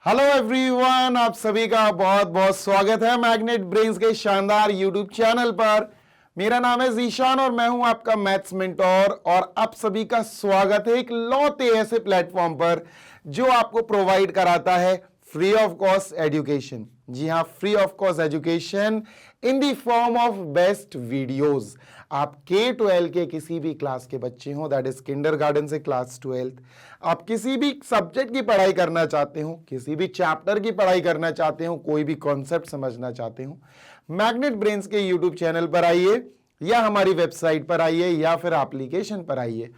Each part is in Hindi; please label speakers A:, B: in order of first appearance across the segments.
A: हेलो एवरीवन, आप सभी का बहुत बहुत स्वागत है मैग्नेट ब्रेन्स के शानदार यूट्यूब चैनल पर। मेरा नाम है जीशान और मैं हूं आपका मैथ्स मेंटोर और आप सभी का स्वागत है एक लौते ऐसे प्लेटफॉर्म पर जो आपको प्रोवाइड कराता है फ्री ऑफ कॉस्ट एजुकेशन। जी हाँ, free of cost education in the form of best videos. आप K-12 के किसी भी क्लास के बच्चे हो, दैट इज किंडरगार्टन से क्लास 12, आप किसी भी सब्जेक्ट की पढ़ाई करना चाहते हो, किसी भी चैप्टर की पढ़ाई करना चाहते हो, कोई भी कॉन्सेप्ट समझना चाहते हो, मैग्नेट ब्रेन्स के यूट्यूब चैनल पर आइए या हमारी वेबसाइट पर आइए या फिर एप्लीकेशन पर आइए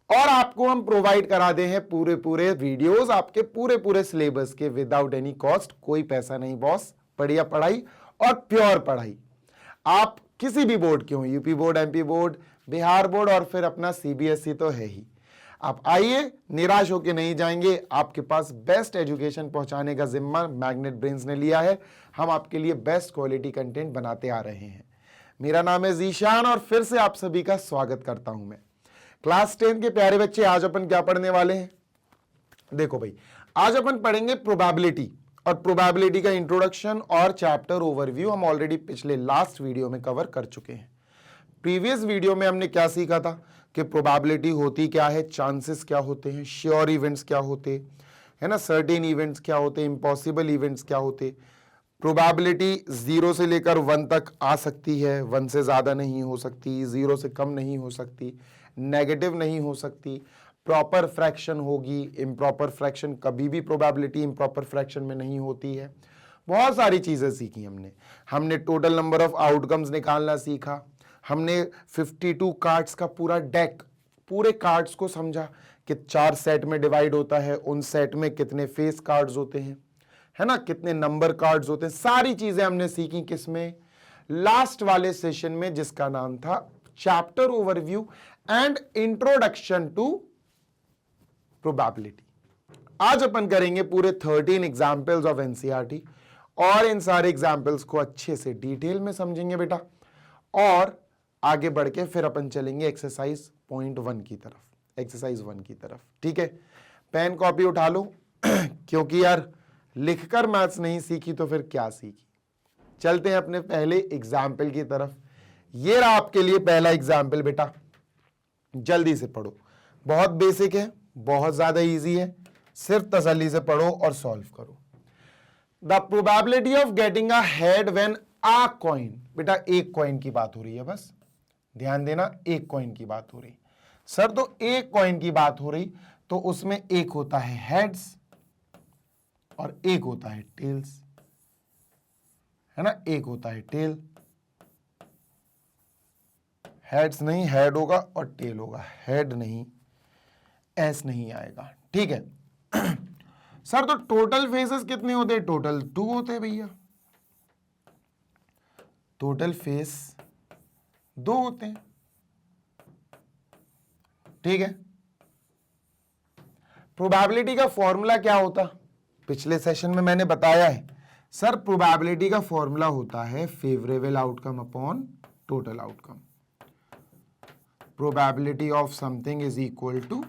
A: और आपको हम प्रोवाइड करा दे हैं पूरे पूरे वीडियोस आपके पूरे पूरे सिलेबस के विदाउट एनी कॉस्ट। कोई पैसा नहीं बॉस, बढ़िया पढ़ाई और प्योर पढ़ाई। आप किसी भी बोर्ड के हो, UP board, MP board, Bihar board और फिर अपना सीबीएसई तो है ही। आप आइए, निराश होकर नहीं जाएंगे। आपके पास बेस्ट एजुकेशन पहुंचाने का जिम्मा मैग्नेट ब्रेन्स ने लिया है। हम आपके लिए बेस्ट क्वालिटी कंटेंट बनाते आ रहे हैं। मेरा नाम है जीशान और फिर से आप सभी का स्वागत करता हूं मैं। क्लास 10 के प्यारे बच्चे, आज अपन क्या पढ़ने वाले हैं? देखो भाई, आज अपन पढ़ेंगे प्रोबेबिलिटी और प्रोबेबिलिटी का इंट्रोडक्शन और चैप्टर ओवरव्यू हम ऑलरेडी पिछले लास्ट वीडियो में कवर कर चुके हैं। प्रीवियस वीडियो में हमने क्या सीखा था कि प्रोबेबिलिटी होती क्या है, चांसेस क्या होते हैं, श्योर इवेंट्स क्या होते है ना, सर्टेन इवेंट्स क्या होते, इम्पॉसिबल इवेंट्स क्या होते। प्रोबेबिलिटी 0 से लेकर 1 तक आ सकती है, 1 से ज्यादा नहीं हो सकती, 0 से कम नहीं हो सकती, नेगेटिव नहीं हो सकती, प्रॉपर फ्रैक्शन होगी, इम्प्रॉपर फ्रैक्शन कभी भी प्रोबेबिलिटी इम्प्रॉपर फ्रैक्शन में नहीं होती है। बहुत सारी चीजें सीखी हमने टोटल नंबर ऑफ आउटकम्स निकालना सीखा, हमने 52 कार्ड्स का पूरा डेक, पूरे कार्ड्स को समझा कि 4 सेट में डिवाइड होता है, उन सेट में कितने फेस कार्ड्स होते हैं, है ना, कितने नंबर कार्ड्स होते हैं। सारी चीजें हमने सीखी किसमें? लास्ट वाले सेशन में, जिसका नाम था chapter overview and introduction to probability. आज अपन करेंगे पूरे 13 एग्जाम्पल्स ऑफ एनसीईआरटी और इन सारे एग्जाम्पल्स को अच्छे से डिटेल में समझेंगे बेटा, और आगे बढ़ के फिर अपन चलेंगे एक्सरसाइज पॉइंट 1 की तरफ, एक्सरसाइज 1 की तरफ। ठीक है, पेन कॉपी उठा लो क्योंकि यार लिखकर मैथ्स नहीं सीखी तो फिर क्या सीखी। चलते हैं अपने पहले एग्जाम्पल की तरफ। ये रहा आपके लिए पहला एग्जाम्पल बेटा, जल्दी से पढ़ो, बहुत बेसिक है, बहुत ज्यादा इजी है, सिर्फ तसल्ली से पढ़ो और सॉल्व करो। The probability of getting a head when a coin, बेटा एक कॉइन की बात हो रही है, बस ध्यान देना, एक कॉइन की बात हो रही। सर तो एक कॉइन की बात हो रही तो उसमें एक होता है हेड्स और एक होता है टेल्स, है ना, एक होता है टेल। हेड्स नहीं, हेड होगा और टेल होगा, हेड नहीं, एस नहीं आएगा। ठीक है सर तो टोटल फेसेस कितने होते हैं? टोटल 2 होते हैं भैया, टोटल फेस 2 होते हैं। ठीक है, प्रोबेबिलिटी का फॉर्मूला क्या होता? पिछले सेशन में मैंने बताया है सर, प्रोबेबिलिटी का फॉर्मूला होता है favourable outcome upon total outcome. Probability of something is equal to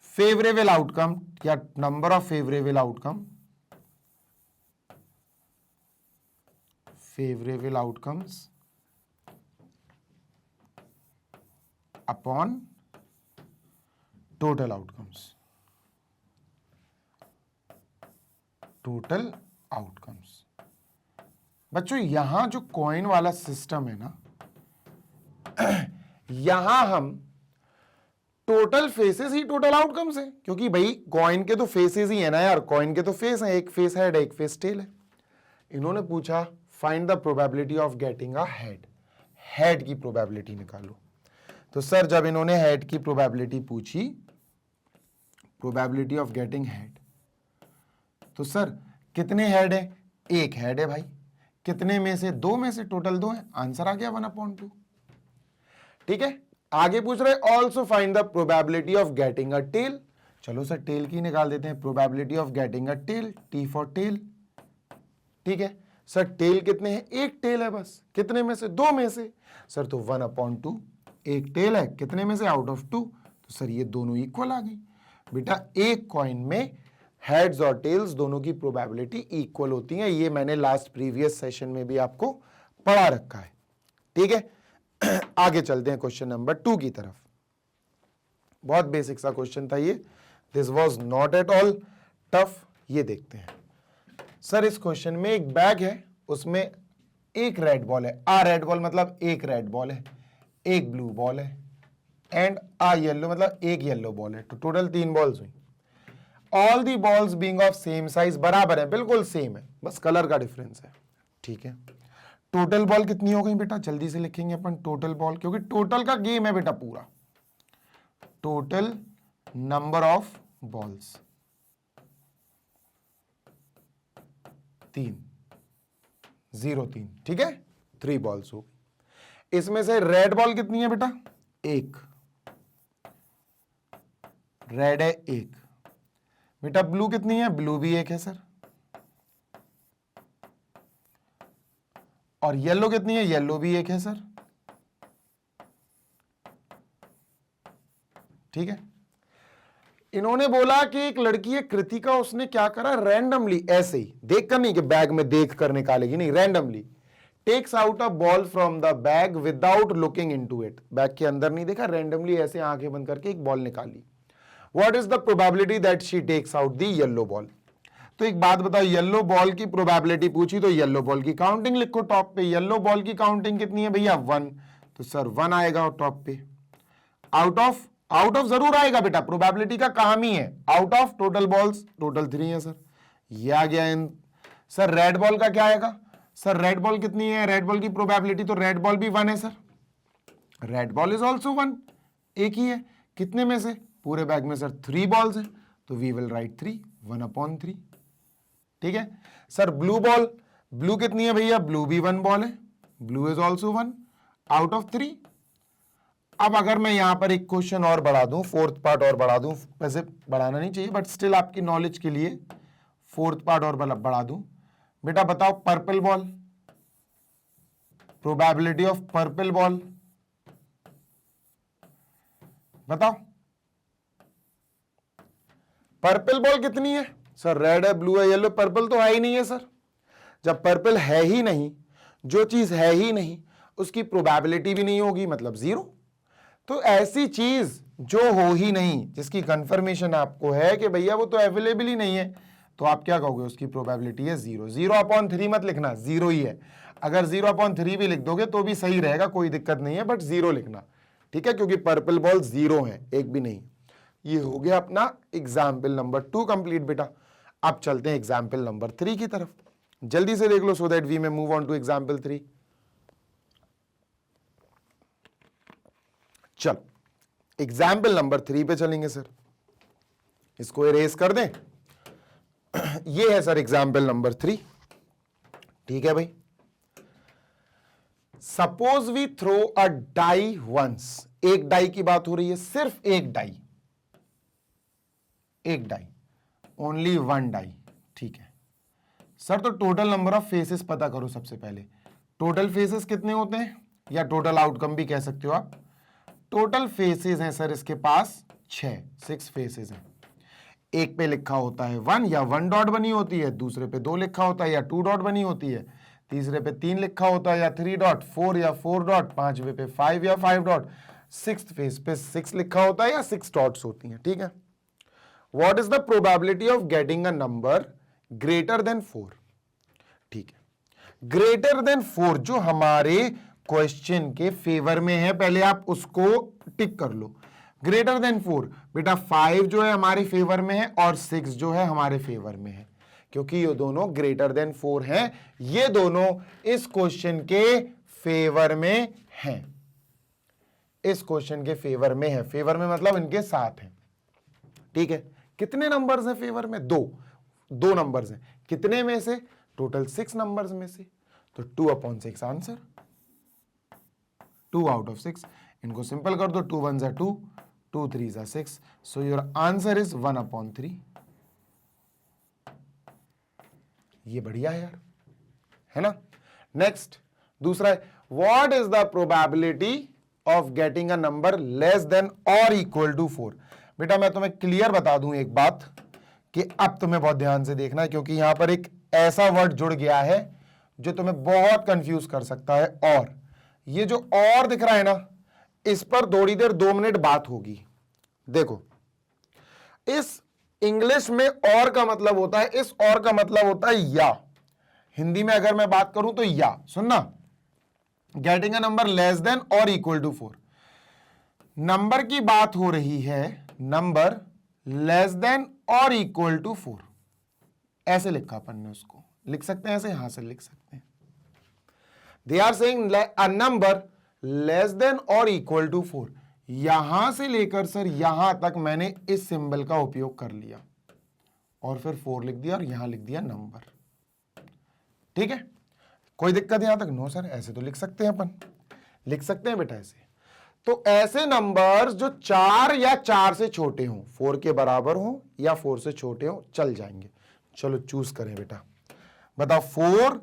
A: favourable outcome या number of favourable outcome, favourable outcomes upon total outcomes, total outcomes. बच्चों यहां जो कॉइन वाला सिस्टम है ना, यहां हम टोटल फेसेस ही टोटल आउटकम्स है, क्योंकि भाई कॉइन के तो फेसेस ही है ना यार, कॉइन के तो फेस है, एक फेस हेड है, एक फेस टेल है। इन्होंने पूछा find the probability of getting a head, head की प्रोबेबिलिटी निकालो। तो सर जब इन्होंने हेड की प्रोबेबिलिटी पूछी, प्रोबेबिलिटी ऑफ गेटिंग हेड, तो सर कितने हेड है? एक हेड है भाई, कितने में से? 2 में से, टोटल 2 है, आंसर आ गया 1/2। ठीक है, आगे पूछ रहे also find the probability of getting a tail. चलो सर टेल की निकाल देते हैं, probability of getting a tail, T for tail. ठीक है सर, टेल कितने हैं? एक टेल है बस, कितने में से? 2 में से। सर तो 1/2, एक टेल है, कितने में से? Out of 2। तो सर ये दोनों इक्वल आ गई बेटा। एक कॉइन में हेड्स और टेल्स दोनों की प्रोबेबिलिटी इक्वल होती है। ये मैंने लास्ट प्रीवियस सेशन में भी आपको पढ़ा रखा है, ठीक है। आगे चलते हैं क्वेश्चन नंबर 2 की तरफ। बहुत बेसिक सा क्वेश्चन था ये, this was not at all tough. ये देखते हैं सर, इस क्वेश्चन में एक बैग है, उसमें एक रेड बॉल है, रेड बॉल मतलब एक रेड बॉल है, एक ब्लू बॉल है एंड येलो मतलब एक येलो बॉल है। तो टोटल 3 बॉल्स हुई। All the balls being of same size, बराबर है, बिल्कुल सेम है, बस कलर का डिफरेंस है, ठीक है। टोटल बॉल कितनी हो गई बेटा, जल्दी से लिखेंगे अपन टोटल बॉल, क्योंकि टोटल का गेम है बेटा पूरा। टोटल नंबर ऑफ बॉल्स 3, 0 3, ठीक है, 3 बॉल्स हो गई। इसमें से रेड बॉल कितनी है बेटा, 1 रेड है, 1 बेटा। ब्लू कितनी है, ब्लू भी 1 है सर। और येलो कितनी है, येलो भी 1 है सर, ठीक है। इन्होंने बोला कि एक लड़की है कृतिका, उसने क्या करा, रैंडमली, ऐसे ही देख कर नहीं कि बैग में देख कर निकालेगी, नहीं, randomly takes out a ball from the bag without looking into it. Bag के अंदर नहीं देखा, रैंडमली ऐसे आंखें बंद करके एक बॉल निकाली। What is the probability that she takes out the yellow ball. तो एक बात बताओ, येलो बॉल की प्रोबेबिलिटी पूछी तो येलो बॉल की काउंटिंग लिखो टॉप पे। येलो बॉल की काउंटिंग कितनी है भैया, 1, तो सर 1 आएगा टॉप पे। आउट ऑफ जरूर आएगा बेटा, प्रोबेबिलिटी का काम ही है। Out of total balls, total 3 है सर, ये आ गया इन। सर रेड बॉल का क्या आएगा, सर रेड बॉल कितनी है, रेड बॉल की प्रोबेबिलिटी, तो रेड बॉल भी 1 है sir, red ball is also 1, एक ही है। कितने में से, पूरे बैग में सर 3 बॉल्स है, तो वी विल राइट 3, 1/3, ठीक है। सर ब्लू बॉल, ब्लू कितनी है भैया, ब्लू भी 1 बॉल है, blue is also 1 out of 3। अब अगर मैं यहां पर एक क्वेश्चन और बढ़ा दूं, 4th पार्ट और बढ़ा दूं, वैसे बढ़ाना नहीं चाहिए बट स्टिल आपकी नॉलेज के लिए 4th पार्ट और बढ़ा दूं। बेटा बताओ, purple ball, probability of purple ball बताओ, पर्पल बॉल कितनी है सर, रेड है, ब्लू है, येलो, पर्पल तो है ही नहीं है सर। जब पर्पल है ही नहीं, जो चीज है ही नहीं उसकी प्रोबेबिलिटी भी नहीं होगी, मतलब 0। तो ऐसी चीज जो हो ही नहीं, जिसकी कंफर्मेशन आपको है कि भैया वो तो अवेलेबल ही नहीं है, तो आप क्या कहोगे, उसकी प्रोबेबिलिटी है 0। 0/3 मत लिखना, 0 ही है। अगर 0/3 भी लिख दोगे तो भी सही रहेगा, कोई दिक्कत नहीं है, बट 0 लिखना, ठीक है, क्योंकि पर्पल बॉल 0 है, एक भी नहीं। ये हो गया अपना एग्जाम्पल नंबर 2 कंप्लीट बेटा। अब चलते हैं एग्जाम्पल नंबर 3 की तरफ, जल्दी से देख लो सो दैट वी में मूव ऑन टू एग्जाम्पल 3। चलो एग्जाम्पल नंबर 3 पे चलेंगे सर, इसको इरेज कर दें। ये है सर एग्जाम्पल नंबर 3, ठीक है भाई। Suppose we throw a die once, एक डाई की बात हो रही है, सिर्फ एक डाई, एक डाई, ओनली 1 डाई, ठीक है सर। तो टोटल नंबर ऑफ फेसेस पता करो सबसे पहले। टोटल फेसेस कितने होते हैं, या टोटल आउटकम भी कह सकते हो आप। टोटल फेसेस हैं सर इसके पास 6 फेसेस हैं। एक पे लिखा होता है 1 या 1 डॉट बनी होती है, दूसरे पे 2 लिखा होता है या 2 डॉट बनी होती है, तीसरे पे 3 लिखा होता है या 3 डॉट, 4 या 4 डॉट, पांचवे पे 5 या 5 डॉट, 6th फेस पे 6 लिखा होता है या 6 डॉट्स होती हैं, ठीक है। What is the probability of getting a number greater than 4, ठीक है। ग्रेटर देन 4 जो हमारे क्वेश्चन के फेवर में है, पहले आप उसको टिक कर लो। ग्रेटर देन 4 बेटा, 5 जो है हमारे फेवर में है और 6 जो है हमारे फेवर में है, क्योंकि ये दोनों ग्रेटर देन 4 हैं, ये दोनों इस क्वेश्चन के फेवर में हैं, इस क्वेश्चन के फेवर में है। फेवर में मतलब इनके साथ है, ठीक है। कितने नंबर्स हैं फेवर में, 2 नंबर्स हैं, कितने में से, टोटल 6 नंबर्स में से, तो 2/6 आंसर, 2 आउट ऑफ 6। इनको सिंपल कर दो, 2 1s are 2, 2 3s are 6, so your answer is 1/3। ये बढ़िया है यार, है ना। नेक्स्ट दूसरा है, what is the probability of getting a number less than और इक्वल टू 4। बेटा मैं तुम्हें क्लियर बता दूं एक बात, कि अब तुम्हें बहुत ध्यान से देखना है, क्योंकि यहां पर एक ऐसा वर्ड जुड़ गया है जो तुम्हें बहुत कंफ्यूज कर सकता है। और ये जो और दिख रहा है ना, इस पर थोड़ी देर 2 मिनट बात होगी। देखो, इस इंग्लिश में और का मतलब होता है, इस और का मतलब होता है या। हिंदी में अगर मैं बात करूं तो या, सुनना, getting a number less than और इक्वल टू 4। नंबर की बात हो रही है, नंबर लेस देन और इक्वल टू 4। ऐसे लिखा अपन ने, उसको लिख सकते हैं ऐसे, यहां से लिख सकते हैं। They are saying a number less than और इक्वल टू 4। यहां से लेकर सर यहां तक मैंने इस सिंबल का उपयोग कर लिया और फिर 4 लिख दिया और यहां लिख दिया नंबर। ठीक है, कोई दिक्कत यहां तक? नो सर, ऐसे तो लिख सकते हैं अपन, लिख सकते हैं बेटा ऐसे। तो ऐसे नंबर्स जो 4 या 4 से छोटे हों, 4 के बराबर हों या 4 से छोटे हों, चल जाएंगे। चलो चूज करें बेटा, बताओ 4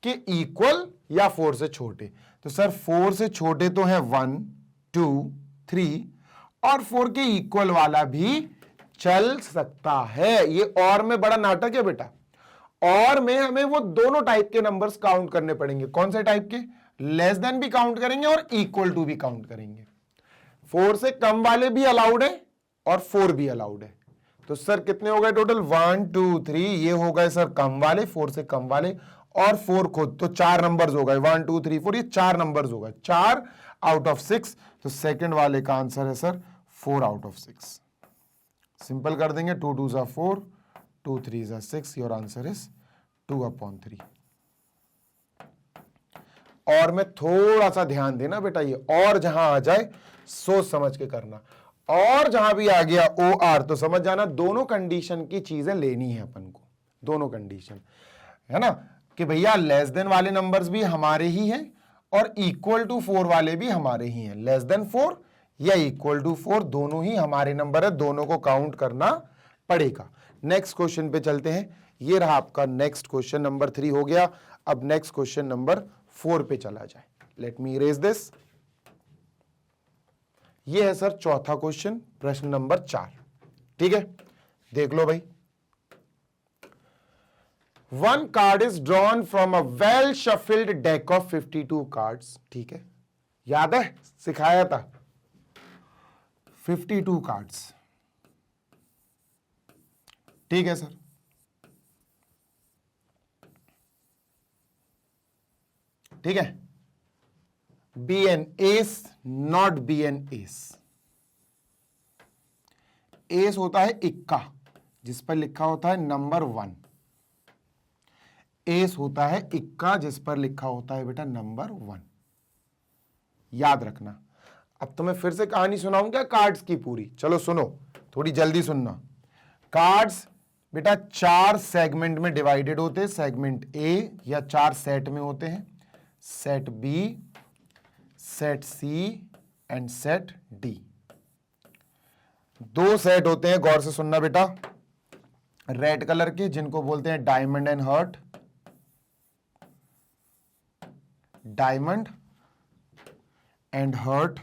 A: के इक्वल या 4 से छोटे। तो सर 4 से छोटे तो है 1 2 3, और 4 के इक्वल वाला भी चल सकता है। ये और में बड़ा नाटक है बेटा, और में हमें वो दोनों टाइप के नंबर्स काउंट करने पड़ेंगे। कौन से टाइप के? लेस देन भी काउंट करेंगे और इक्वल टू भी काउंट करेंगे। 4 से कम वाले भी अलाउड है और 4 भी अलाउड है। तो सर कितने हो गए टोटल? 1 2 3, ये हो गए सर कम वाले, 4 से कम वाले, और 4 खुद, तो 4 नंबर्स हो गए, 1 2 3 4, ये 4 नंबर्स हो गए, 4 आउट ऑफ 6। तो सेकंड वाले का आंसर है सर 4 आउट ऑफ 6। सिंपल कर देंगे, 2 2 जा 4, 2 3 जा 6, योर आंसर इज 2/3। और में थोड़ा सा ध्यान देना बेटा, ये और जहां आ जाए सोच समझ के करना, और जहां भी आ गया OR तो समझ जाना दोनों कंडीशन की चीजें लेनी है अपन को, दोनों कंडीशन है ना, कि भैया लेस देन वाले नंबर्स भी हमारे ही हैं और इक्वल टू 4 वाले भी हमारे ही हैं। लेस देन 4 या इक्वल टू 4 दोनों ही हमारे नंबर है, दोनों को काउंट करना पड़ेगा। नेक्स्ट क्वेश्चन पे चलते हैं। ये रहा आपका नेक्स्ट क्वेश्चन, नंबर 3 हो गया। अब नेक्स्ट क्वेश्चन नंबर 4 पे चला जाए। Let me erase this. ये है सर चौथा क्वेश्चन, प्रश्न नंबर 4। ठीक है, देख लो भाई। One card is drawn from a well shuffled deck of 52 cards. ठीक है, याद है, सिखाया था 52 कार्ड्स। ठीक है सर, ठीक है, B N S, not B N S. Ace होता है इक्का, जिस पर लिखा होता है नंबर 1। एस होता है इक्का, जिस पर लिखा होता है बेटा नंबर 1। याद रखना। अब तो मैं फिर से कहानी सुनाऊंगा कार्ड्स की पूरी, चलो सुनो, थोड़ी जल्दी सुनना। कार्ड्स बेटा 4 सेगमेंट में डिवाइडेड होते हैं, सेगमेंट ए, या 4 सेट में होते हैं, set B, set C and set D. 2 set होते हैं, गौर से सुनना बेटा, रेड कलर के, जिनको बोलते हैं diamond and heart, diamond and heart,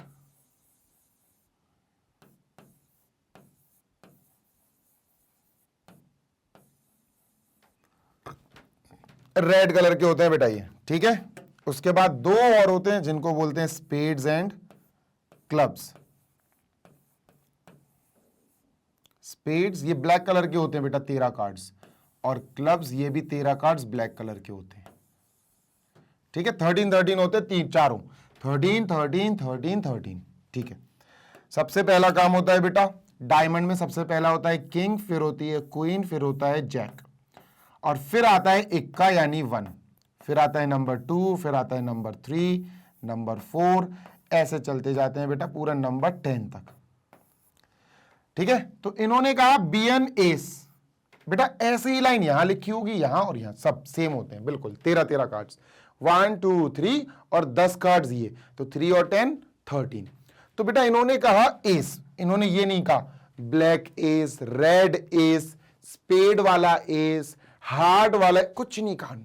A: red colour के होते हैं बेटा ये। ठीक है, उसके बाद 2 और होते हैं जिनको बोलते हैं स्पेड्स एंड क्लब्स। स्पेड्स ये ब्लैक कलर के होते हैं बेटा 13 कार्ड्स, और क्लब्स ये भी 13 कार्ड्स ब्लैक कलर के होते हैं। ठीक है, 13 होते हैं, 3 चारों, 13 13 13 13। ठीक है, सबसे पहला काम होता है बेटा, डायमंड में सबसे पहला होता है किंग, फिर होती है क्वीन, फिर होता है जैक, और फिर आता है इक्का यानी 1, फिर आता है नंबर 2, फिर आता है नंबर 3, नंबर 4, ऐसे चलते जाते हैं बेटा पूरा नंबर 10 तक। ठीक है, तो इन्होंने कहा बी एन एस, बेटा ऐसी ही लाइन यहां लिखी होगी, यहां और यहां सब सेम होते हैं बिल्कुल, 13 कार्ड्स, 1 2 3 और 10 कार्ड्स ये, तो 3 और 10 13। तो बेटा इन्होंने कहा एस, इन्होंने ये नहीं कहा black ace, red ace, spade वाला एस, हार्ट वाला, कुछ नहीं कहा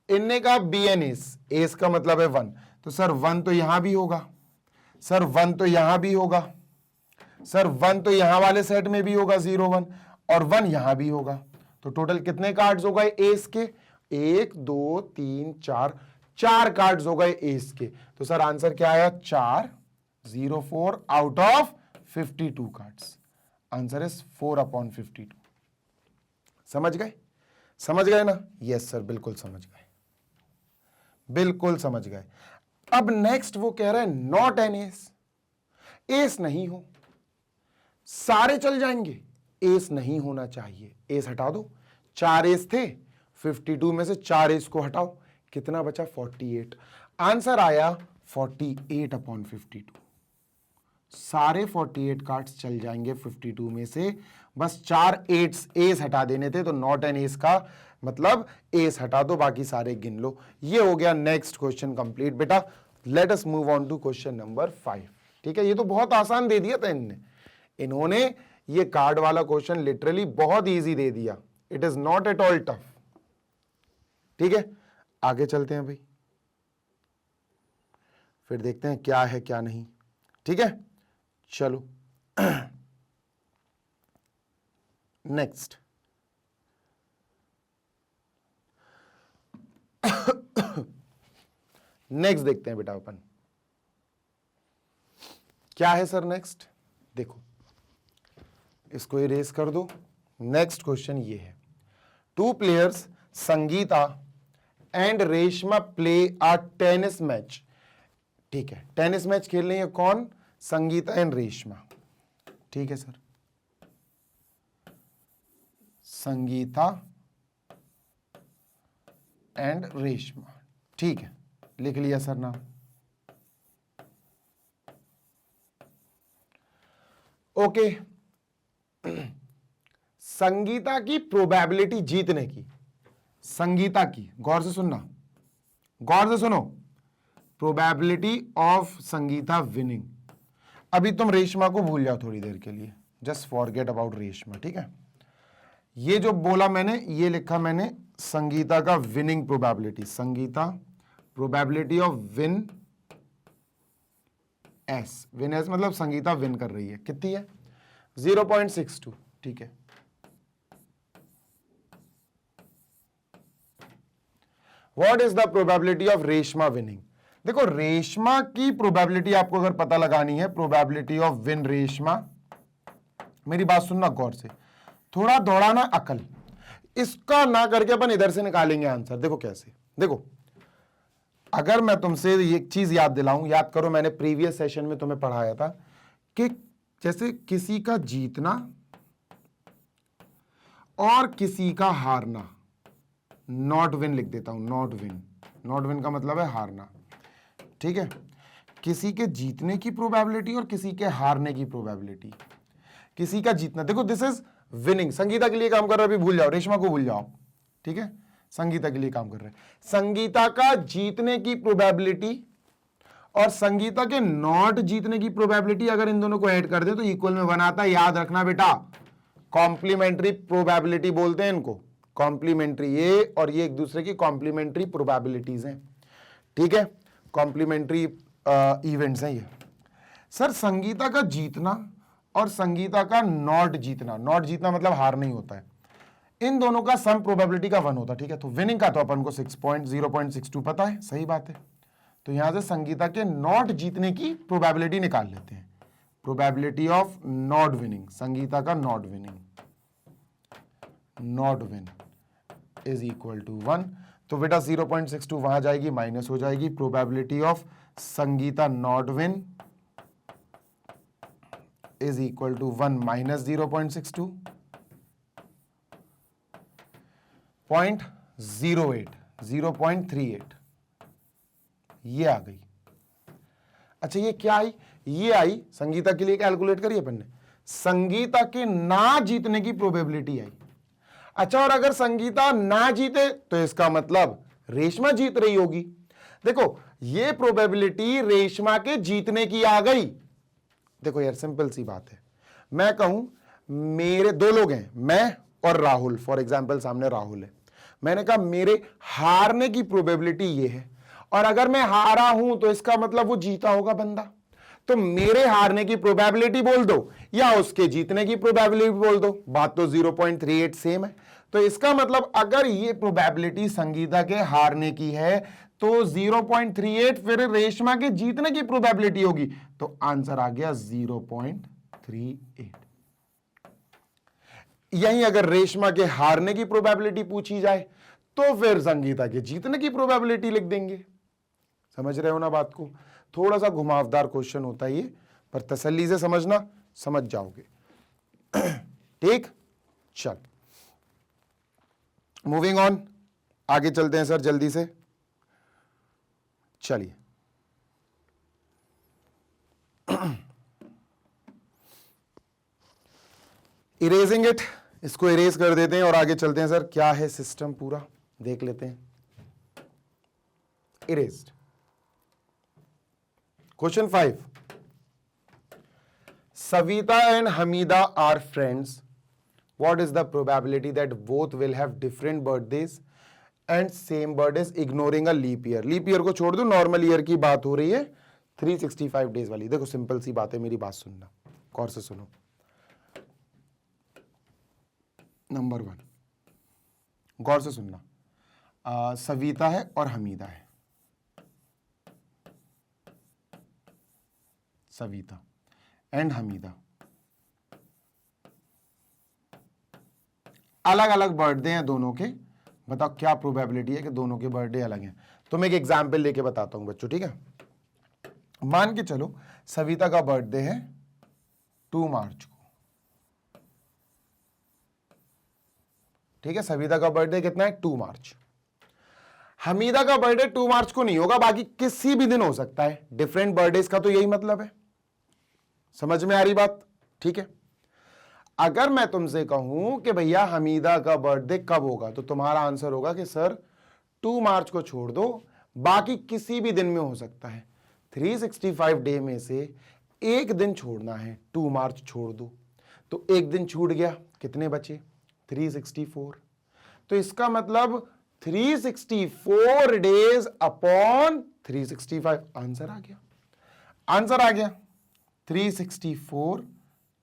A: इनने कहा बी एन एस। एस का मतलब है 1, तो सर 1 तो यहां भी होगा, सर 1 तो यहां भी होगा, सर 1 तो यहां वाले सेट में भी होगा 0 1, और 1 यहां भी होगा, तो टोटल कितने कार्ड्स हो गए एस के? 1 2 3 4 कार्ड्स हो गए एस के। तो सर आंसर क्या आया? 404 out of 52 cards. Answer is 4/52। समझ गए? समझ गए ना? यस सर, बिल्कुल समझ गए, बिल्कुल समझ गए। अब नेक्स्ट वो कह रहा है नॉट एन एस, एस नहीं हो, सारे चल जाएंगे, एस नहीं होना चाहिए, एस हटा दो। 4 एस थे, 52 में से 4 एस को हटाओ, कितना बचा? 48। आंसर आया 48/52। सारे 48 कार्ड्स चल जाएंगे 52 में से, बस 4 एस हटा देने थे, तो नॉट एन एस का मतलब एस हटा दो, बाकी सारे गिन लो। ये हो गया नेक्स्ट क्वेश्चन कंप्लीट बेटा। Let us move on to question number 5। ठीक है, ये तो बहुत आसान दे दिया था इन्होंने ये कार्ड वाला क्वेश्चन लिटरली बहुत इजी दे दिया। It is not at all tough. ठीक है, आगे चलते हैं भाई, फिर देखते हैं क्या है क्या नहीं। ठीक है, चलो नेक्स्ट। नेक्स्ट देखते हैं बेटा अपन क्या है सर नेक्स्ट। देखो इसको इरेज कर दो। नेक्स्ट क्वेश्चन ये है, 2 players Sangeeta and Reshma play a tennis match. ठीक है, टेनिस मैच खेल रही है कौन? संगीता एंड रेशमा। ठीक है सर, संगीता एंड रेशमा। ठीक है, लिख लिया सर नाम। ओके, संगीता की प्रोबेबिलिटी जीतने की, संगीता की, गौर से सुनना, गौर से सुनो, प्रोबेबिलिटी ऑफ संगीता विनिंग। अभी तुम रेशमा को भूल जाओ थोड़ी देर के लिए, जस्ट फॉरगेट अबाउट रेशमा। ठीक है, ये जो बोला मैंने, ये लिखा मैंने संगीता का winning probability, Sangeeta probability of win S, win S मतलब संगीता विन कर रही है, कितनी है? 0.62। ठीक है, what is the probability of Reshma winning? देखो रेशमा की प्रोबेबिलिटी आपको अगर पता लगानी है, प्रोबेबिलिटी ऑफ विन रेशमा, मेरी बात सुनना गौर से, थोड़ा दौड़ाना अकल, इसका ना करके अपन इधर से निकालेंगे आंसर। देखो कैसे, देखो अगर मैं तुमसे एक चीज याद दिलाऊं, याद करो मैंने प्रीवियस सेशन में तुम्हें पढ़ाया था कि जैसे किसी का जीतना और किसी का हारना, नॉट विन लिख देता हूं, नॉट विन, नॉट विन का मतलब है हारना। ठीक है, किसी के जीतने की प्रोबेबिलिटी और किसी के हारने की प्रोबेबिलिटी। किसी का जीतना, देखो दिस इज विनिंग, संगीता के लिए काम कर रहा है, अभी भूल जाओ, रेशमा को भूल जाओ। ठीक है, संगीता के लिए काम कर रहे हैं। संगीता का जीतने की प्रोबेबिलिटी और संगीता के नॉट जीतने की प्रोबेबिलिटी अगर इन दोनों को ऐड कर दे तो इक्वल में 1 आता है। याद रखना बेटा, कॉम्प्लीमेंट्री प्रोबेबिलिटी बोलते हैं इनको, कॉम्प्लीमेंट्री, ये और ये एक दूसरे की कॉम्प्लीमेंट्री प्रोबेबिलिटीज हैं। ठीक है, कॉम्प्लीमेंट्री इवेंट्स हैं ये। सर संगीता का जीतना और संगीता का नॉट जीतना, नॉट जीतना मतलब हार नहीं होता है, इन दोनों का सम प्रोबेबिलिटी का 1 होता है। ठीक है, तो विनिंग का तो अपन को 0.62 पता है, सही बात है। तो यहां से संगीता के नॉट जीतने की प्रोबेबिलिटी निकाल लेते हैं, probability of not winning, Sangeeta का not winning, not win is equal to 1। तो बेटा 0.62 वहां जाएगी, माइनस हो जाएगी, probability of Sangeeta not win is equal to 1 minus 0.62, 0.08, 0.38, ये आ गई। अच्छा ये क्या आई? ये आई संगीता के लिए, कैलकुलेट करिए अपन ने, संगीता के ना जीतने की प्रोबेबिलिटी आई। अच्छा, और अगर संगीता ना जीते तो इसका मतलब रेशमा जीत रही होगी। देखो ये प्रोबेबिलिटी रेशमा के जीतने की आ गई। देखो यार सिंपल सी बात है, मैं कहूं मेरे 2 लोग हैं, मैं और राहुल, फॉर एग्जाम्पल सामने राहुल है, मैंने कहा मेरे हारने की प्रोबेबिलिटी ये है, और अगर मैं हारा हूं तो इसका मतलब वो जीता होगा बंदा। तो मेरे हारने की प्रोबेबिलिटी बोल दो या उसके जीतने की प्रोबेबिलिटी बोल दो, बात तो 0.38 सेम है। तो इसका मतलब अगर ये प्रोबेबिलिटी संगीता के हारने की है तो 0.38 फिर रेशमा के जीतने की प्रोबेबिलिटी होगी, तो आंसर आ गया 0.38। यही अगर रेशमा के हारने की प्रोबेबिलिटी पूछी जाए तो फिर संगीता के जीतने की प्रोबेबिलिटी लिख देंगे। समझ रहे हो ना बात को? थोड़ा सा घुमावदार क्वेश्चन होता है ये, पर तसल्ली से समझना, समझ जाओगे। ठीक, चल मूविंग ऑन, आगे चलते हैं सर जल्दी से। चलिए इरेजिंग इट, इसको इरेज कर देते हैं और आगे चलते हैं सर। क्या है सिस्टम पूरा देख लेते हैं। Erased. Question 5, Savita and Hamida are friends. What is the probability that both will have different birthdays and same birthdays ignoring a leap year? Leap year को छोड़ दो, नॉर्मल ईयर की बात हो रही है, 365 डेज वाली। देखो सिंपल सी बात है, मेरी बात सुनना, गौर से सुनो। नंबर 1, गौर से सुनना, सविता है और हमीदा है। सविता एंड हमीदा अलग अलग बर्थडे हैं दोनों के। बताओ क्या प्रोबेबिलिटी है कि दोनों के बर्थडे अलग हैं। तो मैं एक एग्जांपल लेके बताता हूं बच्चों, ठीक है। मान के चलो सविता का बर्थडे है 2 मार्च को, ठीक है। सविता का बर्थडे कितना है? 2 मार्च। हमीदा का बर्थडे 2 मार्च को नहीं होगा, बाकी किसी भी दिन हो सकता है। डिफरेंट बर्थडेज का तो यही मतलब है। समझ में आ रही बात? ठीक है। अगर मैं तुमसे कहूं कि भैया हमीदा का बर्थडे कब होगा, तो तुम्हारा आंसर होगा कि सर 2 मार्च को छोड़ दो, बाकी किसी भी दिन में हो सकता है। 365 डे में से एक दिन छोड़ना है, 2 मार्च छोड़ दो, तो एक दिन छूट गया, कितने बचे? 364। तो इसका मतलब 364 डेज अपॉन 365। आंसर आ गया, आंसर आ गया 364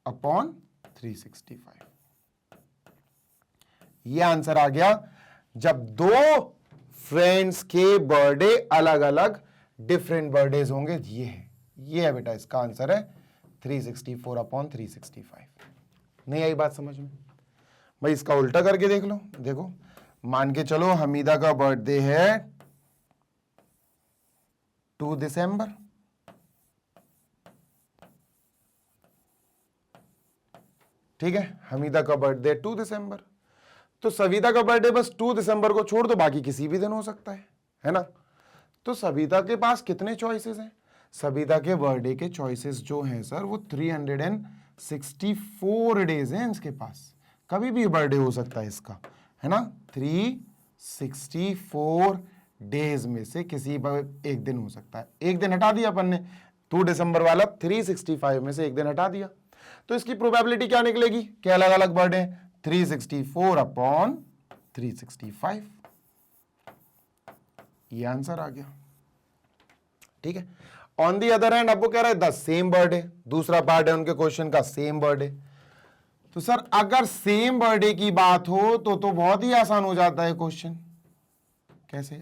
A: अपॉन 365। ये आंसर आ गया जब दो फ्रेंड्स के बर्थडे अलग अलग डिफरेंट बर्थडेज होंगे। ये है बेटा, इसका आंसर है 364 अपॉन 365। नहीं आई बात समझ में? भाई इसका उल्टा करके देख लो। देखो मान के चलो हमीदा का बर्थडे है 2 दिसंबर, ठीक है। हमीदा का बर्थडे 2 दिसंबर, तो सविता का बर्थडे बस 2 दिसंबर को छोड़ दो, बाकी किसी भी दिन हो सकता है ना। तो सविता के पास कितने चॉइसेस हैं? सविता के बर्थडे के चॉइसेस जो हैं सर वो 364 डेज हैं इसके पास। कभी भी बर्थडे हो सकता है इसका, है ना। 364 डेज में से किसी एक दिन हो सकता है। एक दिन हटा दिया अपन ने, 2 दिसंबर वाला 365 में से एक दिन हटा दिया, तो इसकी प्रोबेबिलिटी क्या निकलेगी कि अलग अलग बर्थडे? 364 अपॉन 365। ये आंसर आ गया, ठीक है। ऑन दी अदर हैंड अब वो कह रहा है द सेम बर्थडे, दूसरा पार्ट है उनके क्वेश्चन का सेम बर्थडे। तो सर अगर सेम बर्थडे की बात हो तो बहुत ही आसान हो जाता है क्वेश्चन। कैसे?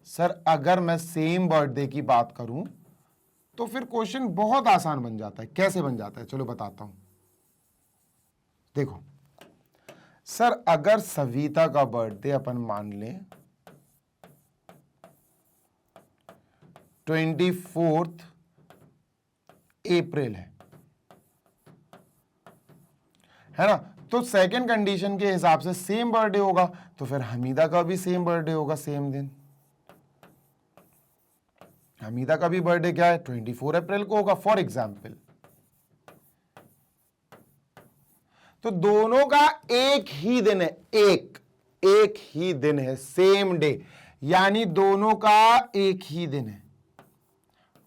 A: सर अगर मैं सेम बर्थडे की बात करूं तो फिर क्वेश्चन बहुत आसान बन जाता है। कैसे बन जाता है? चलो बताता हूं। देखो सर अगर सविता का बर्थडे अपन मान लें 24 अप्रैल है ना, तो सेकंड कंडीशन के हिसाब से सेम बर्थडे होगा, तो फिर हमीदा का भी सेम बर्थडे होगा सेम दिन। हमीदा का भी बर्थडे क्या है? 24 अप्रैल को होगा फॉर एग्जाम्पल। तो दोनों का एक ही दिन है, एक ही दिन है, सेम डे, यानी दोनों का एक ही दिन है,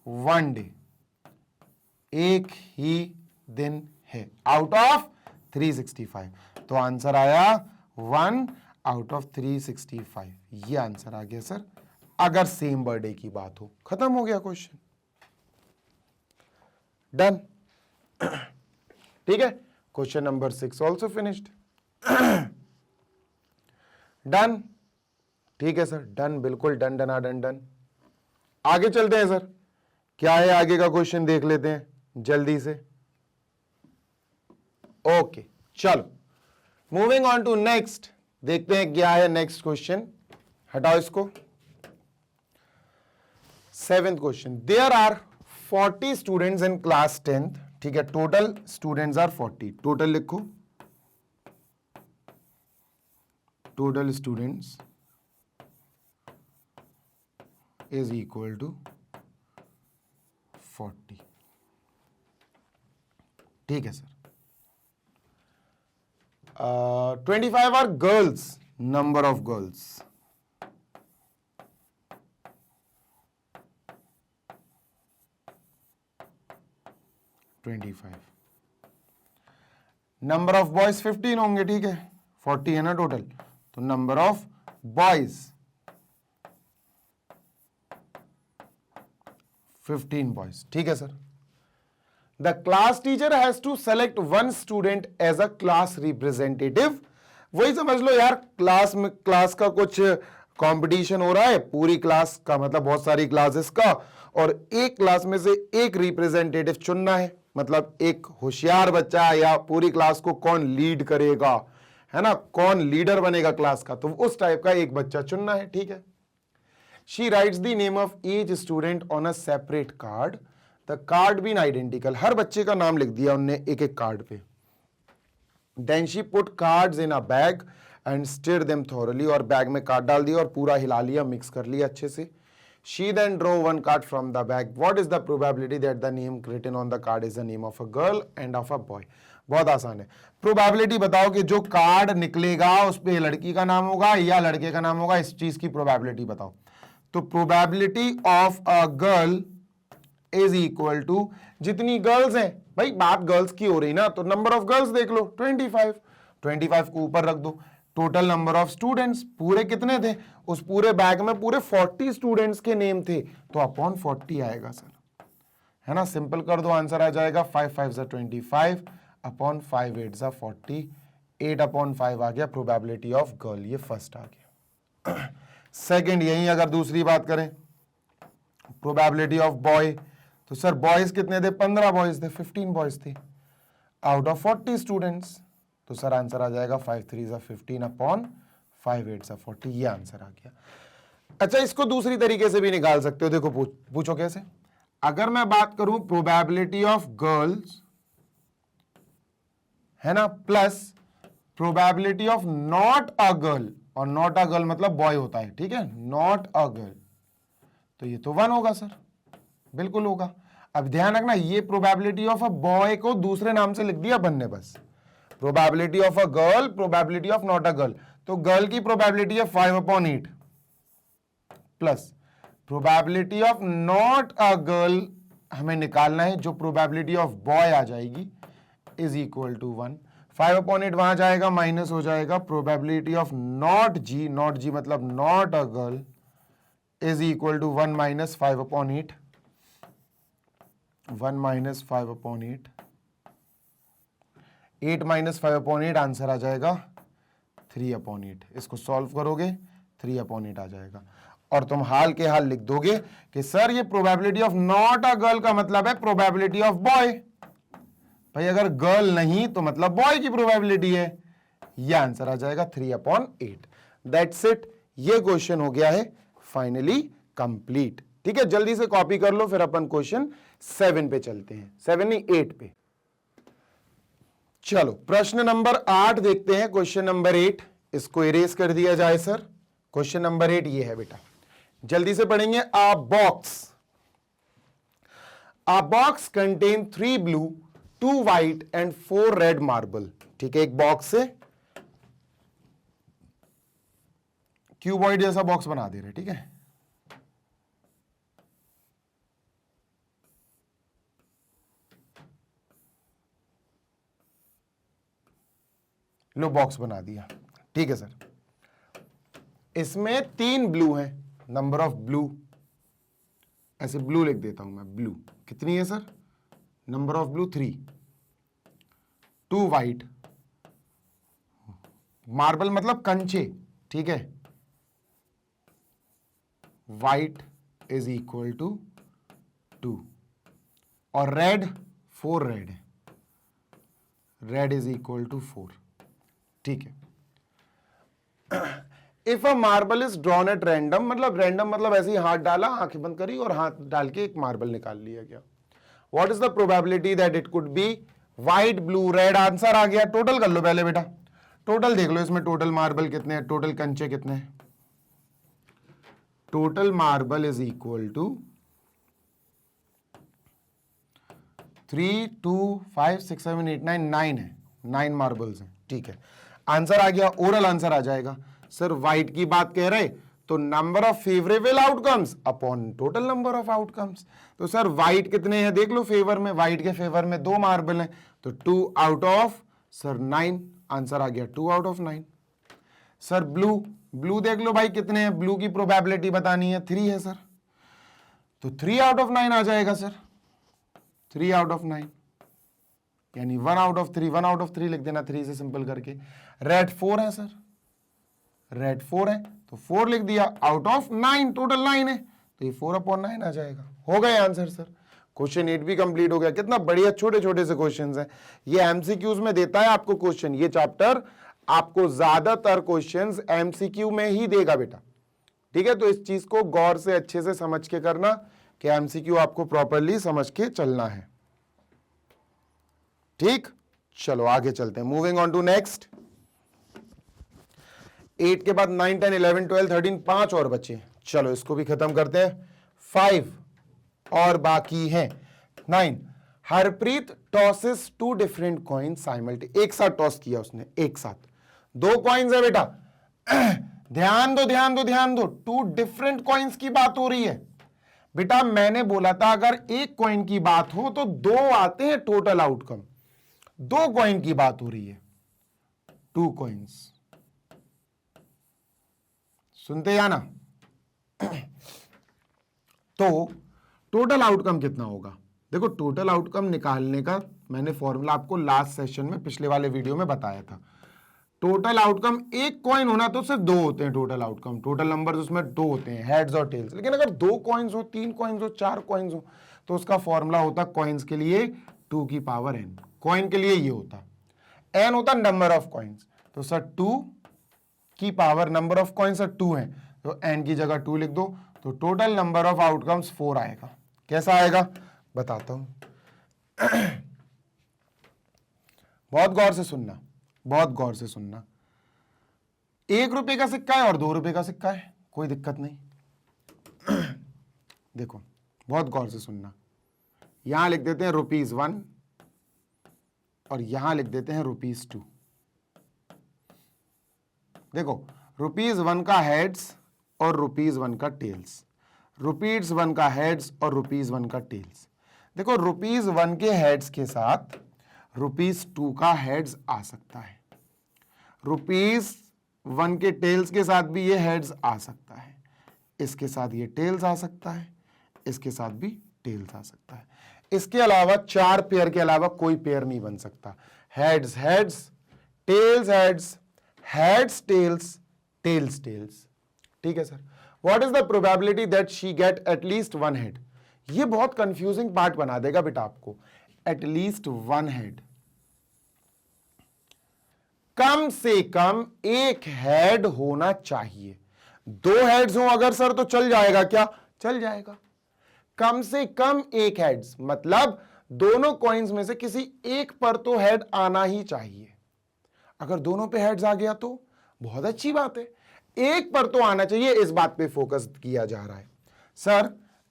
A: 1 डे, एक ही दिन है आउट ऑफ 365। तो आंसर आया 1 आउट ऑफ 365। ये आंसर आ गया सर अगर सेम बर्थडे की बात हो। खत्म हो गया क्वेश्चन। डन। ठीक है, question number 6 also finished. Done. ठीक है सर, डन, बिल्कुल डन, डना डन डन। आगे चलते हैं सर, क्या है आगे का क्वेश्चन देख लेते हैं जल्दी से। ओके चलो, मूविंग ऑन टू नेक्स्ट, देखते हैं क्या है नेक्स्ट क्वेश्चन। हटाओ इसको। 7th question, there are 40 students in class 10th। ठीक है, टोटल स्टूडेंट्स आर 40। टोटल लिखो, total students is equal to 40। ठीक है sir. 25 are girls, number of girls. Number of boys 15 होंगे। ठीक है, 40 है ना टोटल, तो नंबर ऑफ बॉयज 15 बॉयज। ठीक है sir. The class teacher has to select one student as a class representative. वही समझ लो यार, क्लास में, क्लास का कुछ कंपटीशन हो रहा है, पूरी क्लास का मतलब बहुत सारी क्लासेस का, और एक क्लास में से एक रिप्रेजेंटेटिव चुनना है, मतलब एक होशियार बच्चा या पूरी क्लास को कौन लीड करेगा, है ना, कौन लीडर बनेगा क्लास का, तो उस टाइप का एक बच्चा चुनना है। ठीक है। She writes the name of each student on a separate card, the card been identical. हर बच्चे का नाम लिख दिया उनने एक एक कार्ड पे। Then she put cards in a bag and stir them thoroughly, और बैग में कार्ड डाल दिया और पूरा हिला लिया, मिक्स कर लिया अच्छे से। She then drew one card from the bag. What is the probability that the name written on the card is the name of a girl and of a boy? बहुत आसान है। प्रोबेबिलिटी बताओ कि जो कार्ड निकलेगा उस पे लड़की का नाम होगा या लड़के का नाम होगा, इस चीज की प्रोबेबिलिटी बताओ। तो probability of a girl is equal to, जितनी गर्ल्स हैं, भाई बात गर्ल्स की हो रही ना, तो नंबर ऑफ गर्ल्स देख लो 25, 25 को ऊपर रख दो। टोटल नंबर ऑफ स्टूडेंट्स पूरे कितने थे, उस पूरे बैग में पूरे 40 स्टूडेंट्स के नेम थे, तो अपॉन 40 आएगा सर, है ना। सिंपल कर दो, आंसर आ जाएगा 5 5 25 अपॉन 5 8 40, 8 अपॉन 5 आ गया प्रोबेबिलिटी ऑफ गर्ल, ये फर्स्ट आ गया। सेकंड, यही अगर दूसरी बात करें प्रोबेबिलिटी ऑफ बॉय, तो सर बॉयज कितने थे, 15 बॉयज थे, 15 बॉयज थे आउट ऑफ 40 स्टूडेंट्स, तो सर आंसर आ जाएगा 5 3 15 अपॉन 5 8 40, ये आंसर आ गया। अच्छा, इसको दूसरी तरीके से भी निकाल सकते हो, देखो पूछो कैसे। अगर मैं बात करूं प्रोबेबिलिटी ऑफ गर्ल्स, है ना, plus probability of not a girl, और नॉट अ गर्ल मतलब बॉय होता है, ठीक है, नॉट अ गर्ल, तो ये तो 1 होगा सर, बिल्कुल होगा। अब ध्यान रखना, ये प्रोबेबिलिटी ऑफ अ बॉय को दूसरे नाम से लिख दिया बनने, बस probability of a girl, probability of not a girl, तो गर्ल की प्रोबेबिलिटी है 5/8 plus probability of not a girl हमें निकालना है, जो प्रोबेबिलिटी ऑफ बॉय आ जाएगी इज इक्वल टू 1। 5/8 वहां जाएगा, माइनस हो जाएगा probability of not G, not G मतलब not a girl, is equal to 1 minus 5/8, 1 minus 5/8, 8 minus 5/8 answer आ जाएगा 3/8। इसको सॉल्व करोगे 3/8 आ जाएगा, और तुम हाल के हाल लिख दोगे कि सर ये probability of not a girl का मतलब है प्रोबेबिलिटी ऑफ बॉय। भाई अगर गर्ल नहीं तो मतलब बॉय की प्रोबेबिलिटी है, ये आंसर आ जाएगा 3/8। दैट्स इट, ये क्वेश्चन हो गया है फाइनली कंप्लीट। ठीक है, जल्दी से कॉपी कर लो, फिर अपन क्वेश्चन 7 पे चलते हैं, 7 नहीं 8 पे। चलो प्रश्न नंबर 8 देखते हैं, क्वेश्चन नंबर 8, इसको इरेज कर दिया जाए सर। क्वेश्चन नंबर 8 ये है बेटा, जल्दी से पढ़ेंगे। A box contain 3 blue, 2 white and 4 red marble। ठीक है, एक बॉक्स है, क्यूबॉइड जैसा बॉक्स बना दे रहे, ठीक है। लो बॉक्स बना दिया, ठीक है सर। इसमें 3 ब्लू है, नंबर ऑफ ब्लू, ऐसे ब्लू लिख देता हूं मैं, ब्लू कितनी है sir, number of blue 3, 2 white, marble मतलब कंचे, ठीक है, वाइट इज इक्वल टू 2 और रेड 4 रेड है, रेड इज इक्वल टू 4, ठीक है। If a marble is drawn at random, मतलब रैंडम मतलब ऐसे ही हाथ डाला, आंखें बंद करी और हाथ डाल के एक मार्बल निकाल लिया गया। What is the probability that it could be white, blue, red? Answer आ गया, टोटल कर लो पहले बेटा, टोटल देख लो इसमें टोटल मार्बल कितने हैं, टोटल कंचे कितने हैं। Total marble is equal to 3, 2, 5, 6, 7, 8, 9, 9 है, 9 मार्बल्स हैं, ठीक है। आंसर आ गया, ओरल आंसर आ जाएगा। सर व्हाइट की बात कह रहे तो number of favourable outcomes upon total number of outcomes. तो सर व्हाइट कितने हैं देख लो फेवर में, व्हाइट के फेवर में 2 मार्बल हैं, तो 2 आउट ऑफ सर 9, आंसर आ गया 2 out of 9। Sir blue, blue देख लो भाई कितने हैं, ब्लू की प्रोबेबिलिटी बतानी है, 3 है सर, तो 3 आउट ऑफ 9 आ जाएगा सर, 3 आउट ऑफ 9, यानी 1 आउट ऑफ 3, 1 आउट ऑफ 3 लिख देना 3 से सिंपल करके। रेड 4 है सर, रेड 4 है तो 4 लिख दिया, आउट ऑफ 9, टोटल 9 है तो ये 4 अपॉन 9 आ जाएगा। हो गए आंसर सर, क्वेश्चन 8 भी कंप्लीट हो गया। कितना बढ़िया छोटे छोटे से क्वेश्चंस हैं, ये एमसीक्यूज में देता है आपको क्वेश्चन, ये चैप्टर आपको ज्यादातर क्वेश्चंस एमसीक्यू में ही देगा बेटा, ठीक है। तो इस चीज को गौर से अच्छे से समझ के करना कि एमसीक्यू आपको प्रॉपरली समझ के चलना है, ठीक। चलो आगे चलते हैं, मूविंग ऑन टू नेक्स्ट। 8 के बाद 9, 10, 11, 12, 13, 5 और बचे, चलो इसको भी खत्म करते हैं। 5 और बाकी हैं। 9, Harpreet tosses 2 different coins simultaneously, एक साथ टॉस किया उसने, एक साथ 2 कॉइन्स है बेटा। ध्यान दो ध्यान दो ध्यान दो, 2 डिफरेंट कॉइन्स की बात हो रही है बेटा। मैंने बोला था अगर एक कॉइन की बात हो तो 2 आते हैं टोटल आउटकम, 2 कॉइन की बात हो रही है, 2 कॉइन्स, सुनते या ना। तो टोटल आउटकम कितना होगा, देखो टोटल आउटकम निकालने का मैंने फॉर्मूला आपको लास्ट सेशन में पिछले वाले वीडियो में बताया था। टोटल आउटकम एक कॉइन होना तो सिर्फ 2 होते हैं टोटल आउटकम, टोटल नंबर उसमें 2 होते हैं, हेड्स और टेल्स। लेकिन अगर 2 कॉइन्स हो, 3 कॉइन्स हो, 4 कॉइन्स हो तो उसका फॉर्मूला होता कॉइन्स के लिए 2 की पावर n, कॉइन के लिए ये होता, n होता नंबर ऑफ कॉइन्स, तो सर 2 की power number of coins sir 2 है तो n की जगह 2 लिख दो, तो टोटल नंबर ऑफ आउटकम्स 4 आएगा। कैसा आएगा बताता हूं, बहुत गौर से सुनना, बहुत गौर से सुनना। 1 रुपए का सिक्का है और 2 रुपए का सिक्का है, कोई दिक्कत नहीं। देखो बहुत गौर से सुनना, यहां लिख देते हैं ₹1 और यहां लिख देते हैं ₹2। देखो ₹1 का हेड्स और ₹1 का टेल्स, ₹1 का हेड्स और ₹1 का टेल्स। देखो ₹1 के हेड्स के साथ ₹2 का हेड्स आ सकता है, ₹1 के टेल्स के साथ भी ये हेड्स आ सकता है, इसके साथ ये टेल्स आ सकता है, इसके साथ भी टेल्स आ सकता है। इसके अलावा 4 पेयर के अलावा कोई पेयर नहीं बन सकता। Heads heads, tails heads, heads tails, tails tails, ठीक है sir. What is the probability that she get at least 1 head? ये बहुत कंफ्यूजिंग पार्ट बना देगा बेटा आपको, एटलीस्ट 1 हेड, कम से कम 1 हेड होना चाहिए। 2 हेड्स हो अगर सर तो चल जाएगा क्या? चल जाएगा। कम से कम 1 हेड्स मतलब दोनों कॉइन्स में से किसी एक पर तो हेड आना ही चाहिए। अगर दोनों पे हेड्स आ गया तो बहुत अच्छी बात है, एक पर तो आना चाहिए, इस बात पे फोकस किया जा रहा है। सर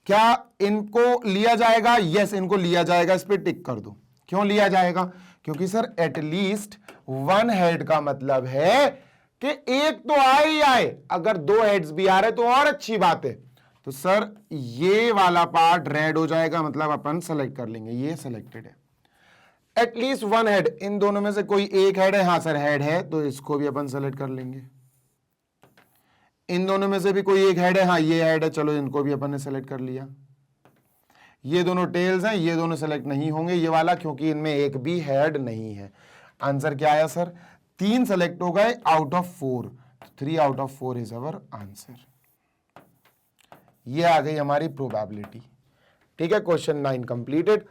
A: क्या इनको लिया जाएगा? यस इनको लिया जाएगा, इस पे टिक कर दो। क्यों लिया जाएगा? क्योंकि सर एटलीस्ट 1 हेड का मतलब है कि एक तो आए ही आए, अगर 2 हेड्स भी आ रहे तो और अच्छी बात है। तो सर ये वाला पार्ट रेड हो जाएगा, मतलब अपन सेलेक्ट कर लेंगे, ये सिलेक्टेड है। एटलीस्ट 1 हेड, इन दोनों में से कोई एक हेड है, हाँ सर हेड है, तो इसको भी अपन सेलेक्ट कर लेंगे। इन दोनों में से भी कोई एक हेड है, हाँ ये हेड है, चलो इनको भी अपन ने सेलेक्ट कर लिया। ये दोनों टेल्स हैं, ये दोनों सेलेक्ट नहीं होंगे, ये वाला, क्योंकि इनमें एक भी हेड नहीं है। आंसर क्या आया सर? 3 सेलेक्ट हो गए out of 4, 3 out of 4 is our answer. ये आ गई हमारी प्रोबेबिलिटी। ठीक है, क्वेश्चन 9 कंप्लीटेड।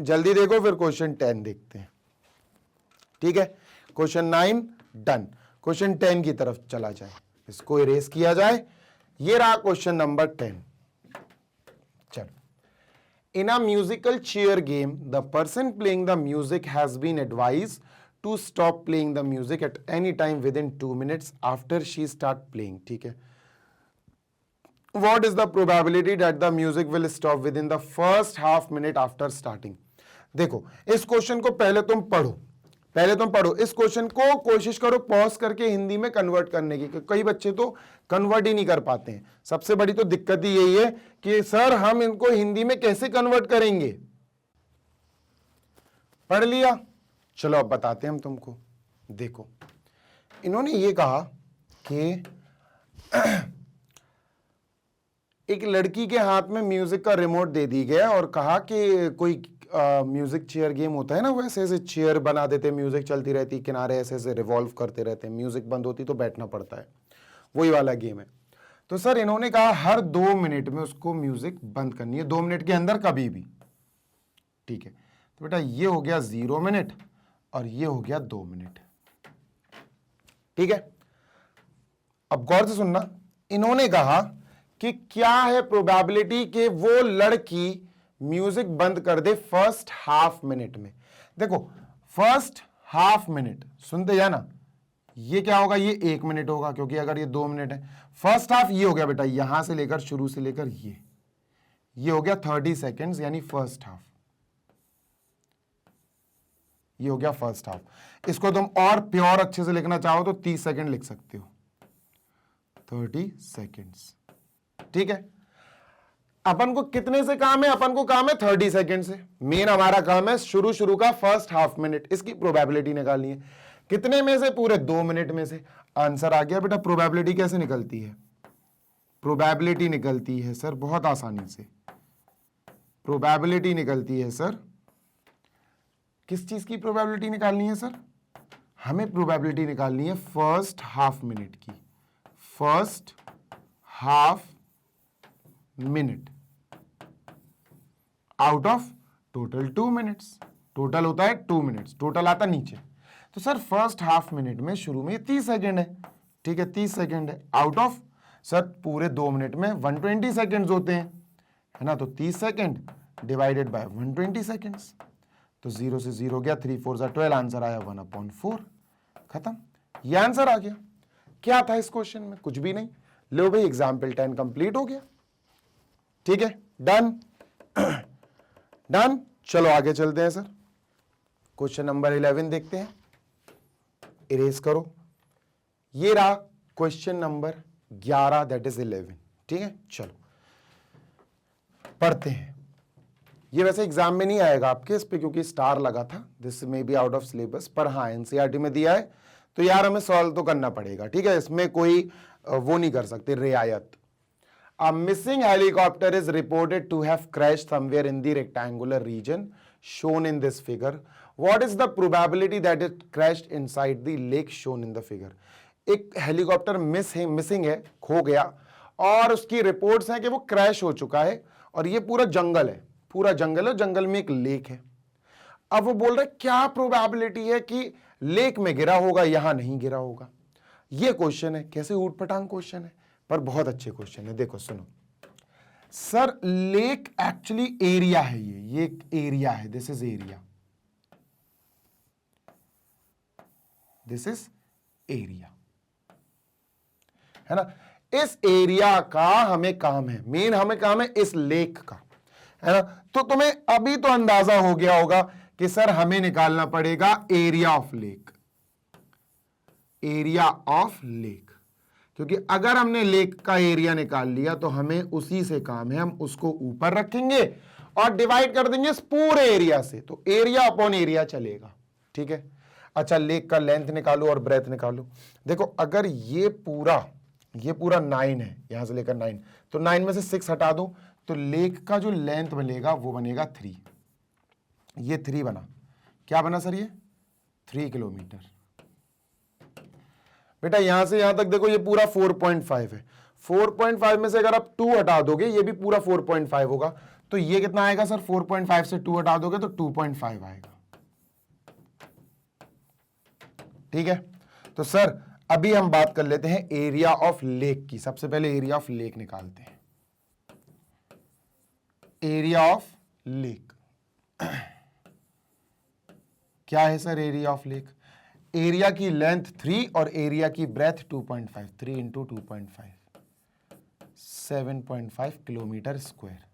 A: जल्दी देखो, फिर क्वेश्चन 10 देखते हैं। ठीक है, क्वेश्चन 9 डन। क्वेश्चन 10 की तरफ चला जाए, इसको इरेज किया जाए। ये रहा क्वेश्चन नंबर 10। चलो, in a musical chair game the person playing the music has been advised to stop playing the music at any time within 2 minutes after she start playing. ठीक है, what is the probability that the music will stop within the first half minute after starting? देखो, इस क्वेश्चन को पहले तुम पढ़ो, इस क्वेश्चन को कोशिश करो पॉज करके हिंदी में कन्वर्ट करने की। कई बच्चे तो कन्वर्ट ही नहीं कर पाते हैं। सबसे बड़ी तो दिक्कत ही यही है कि सर हम इनको हिंदी में कैसे कन्वर्ट करेंगे। पढ़ लिया, चलो अब बताते हैं हम तुमको। देखो, इन्होंने ये कहा कि एक लड़की के हाथ में म्यूजिक का रिमोट दे दी गया और कहा कि कोई म्यूजिक चेयर गेम होता है ना, वो ऐसे ऐसे चेयर बना देते, म्यूजिक चलती रहती, किनारे ऐसे ऐसे रिवॉल्व करते रहते हैं, म्यूजिक बंद होती तो बैठना पड़ता है, वही वाला गेम है। तो सर इन्होंने कहा हर 2 मिनट में उसको म्यूजिक बंद करनी है, 2 मिनट के अंदर कभी भी। ठीक है, तो बेटा ये हो गया 0 मिनट और ये हो गया 2 मिनट। ठीक है, अब गौर से सुनना, इन्होंने कहा कि क्या है प्रोबेबिलिटी कि वो लड़की म्यूजिक बंद कर दे फर्स्ट हाफ मिनट में। देखो, फर्स्ट हाफ मिनट सुनते जाना, ये क्या होगा, ये 1 मिनट होगा, क्योंकि अगर ये 2 मिनट है। फर्स्ट हाफ ये हो गया बेटा, यहां से लेकर शुरू से लेकर ये हो गया 30 सेकेंड्स, यानी फर्स्ट हाफ। ये हो गया फर्स्ट हाफ। इसको तुम और प्योर अच्छे से लिखना चाहो तो 30 सेकेंड लिख सकते हो, 30 सेकेंड्स। ठीक है, अपन को कितने से काम है? अपन को काम है 30 सेकेंड से। मेन हमारा काम है शुरू का फर्स्ट हाफ मिनट, इसकी प्रोबेबिलिटी निकालनी है। कितने में से? पूरे 2 मिनट में से। आंसर आ गया बेटा। प्रोबेबिलिटी कैसे निकलती है? प्रोबेबिलिटी निकलती है सर बहुत आसानी से। प्रोबेबिलिटी निकलती है सर, किस चीज की प्रोबेबिलिटी निकालनी है सर? हमें प्रोबेबिलिटी निकालनी है फर्स्ट हाफ मिनट की। First half minute out of total 2 minutes. Total होता है 2 मिनट्स, टोटल आता नीचे। तो सर फर्स्ट हाफ मिनट में शुरू में 30 सेकेंड है। ठीक है, 30 सेकेंड है आउट ऑफ, सर पूरे 2 मिनट में 120 सेकेंड्स होते हैं, है ना। तो 30 सेकेंड डिवाइडेड बाय 120 सेकेंड्स, तो 0 से 0 गया, 3 4 12, आंसर आया 1/4। खत्म, ये आंसर आ गया। क्या था इस क्वेश्चन में? कुछ भी नहीं। लो भाई, एग्जाम्पल 10 कंप्लीट हो गया। ठीक है, डन। डन, चलो आगे चलते हैं सर। क्वेश्चन नंबर 11 देखते हैं। इरेज करो। ये रहा क्वेश्चन नंबर 11, दैट इज 11। ठीक है, चलो पढ़ते हैं। ये वैसे एग्जाम में नहीं आएगा आपके इस पे, क्योंकि स्टार लगा था। दिस में बी आउट ऑफ सिलेबस, पर हाँ एनसीईआरटी में दिया है तो यार हमें सॉल्व तो करना पड़ेगा। ठीक है, इसमें कोई वो नहीं कर सकते रियायत। A missing helicopter is reported to have crashed somewhere in the rectangular region shown in this figure. What is the probability that it crashed inside the lake shown in the figure? एक हेलीकॉप्टर मिसिंग है, खो गया, और उसकी रिपोर्ट्स हैं कि वो क्रैश हो चुका है, और ये पूरा जंगल है, पूरा जंगल है, जंगल में एक लेक है। अब वो बोल रहे क्या प्रोबेबिलिटी है कि लेक में गिरा होगा, यहां नहीं गिरा होगा। ये क्वेश्चन है, कैसे ऊटपटांग क्वेश्चन है, पर बहुत अच्छे क्वेश्चन है। देखो सुनो सर, लेक एक्चुअली एरिया है, ये एक एरिया है, this is area, this is area, है ना। इस एरिया का हमें काम है, मेन हमें काम है इस लेक का, है ना। तो तुम्हें अभी तो अंदाजा हो गया होगा कि सर हमें निकालना पड़ेगा area of lake, area of lake, क्योंकि अगर हमने लेक का एरिया निकाल लिया तो हमें उसी से काम है, हम उसको ऊपर रखेंगे और डिवाइड कर देंगे इस पूरे एरिया से, तो एरिया अपॉन एरिया चलेगा। ठीक है, अच्छा लेक का लेंथ निकालो और ब्रेथ निकालो। देखो अगर ये पूरा 9 है, यहां से लेकर 9, तो 9 में से 6 हटा दूं तो लेक का जो लेंथ बनेगा वो बनेगा 3, ये 3 बना, क्या बना सर, ये 3 किलोमीटर। बेटा यहां से यहां तक देखो ये पूरा 4.5 है, 4.5 में से अगर आप 2 हटा दोगे ये भी पूरा 4.5 होगा, तो ये कितना आएगा सर, 4.5 से 2 हटा दोगे तो 2.5 आएगा। ठीक है, तो सर अभी हम बात कर लेते हैं एरिया ऑफ लेक की। सबसे पहले एरिया ऑफ लेक निकालते हैं। एरिया ऑफ लेक क्या है sir, area of lake, area की लेंथ 3 और एरिया की breadth 2.5, 3 into 2.5, 7.5 kilometre square.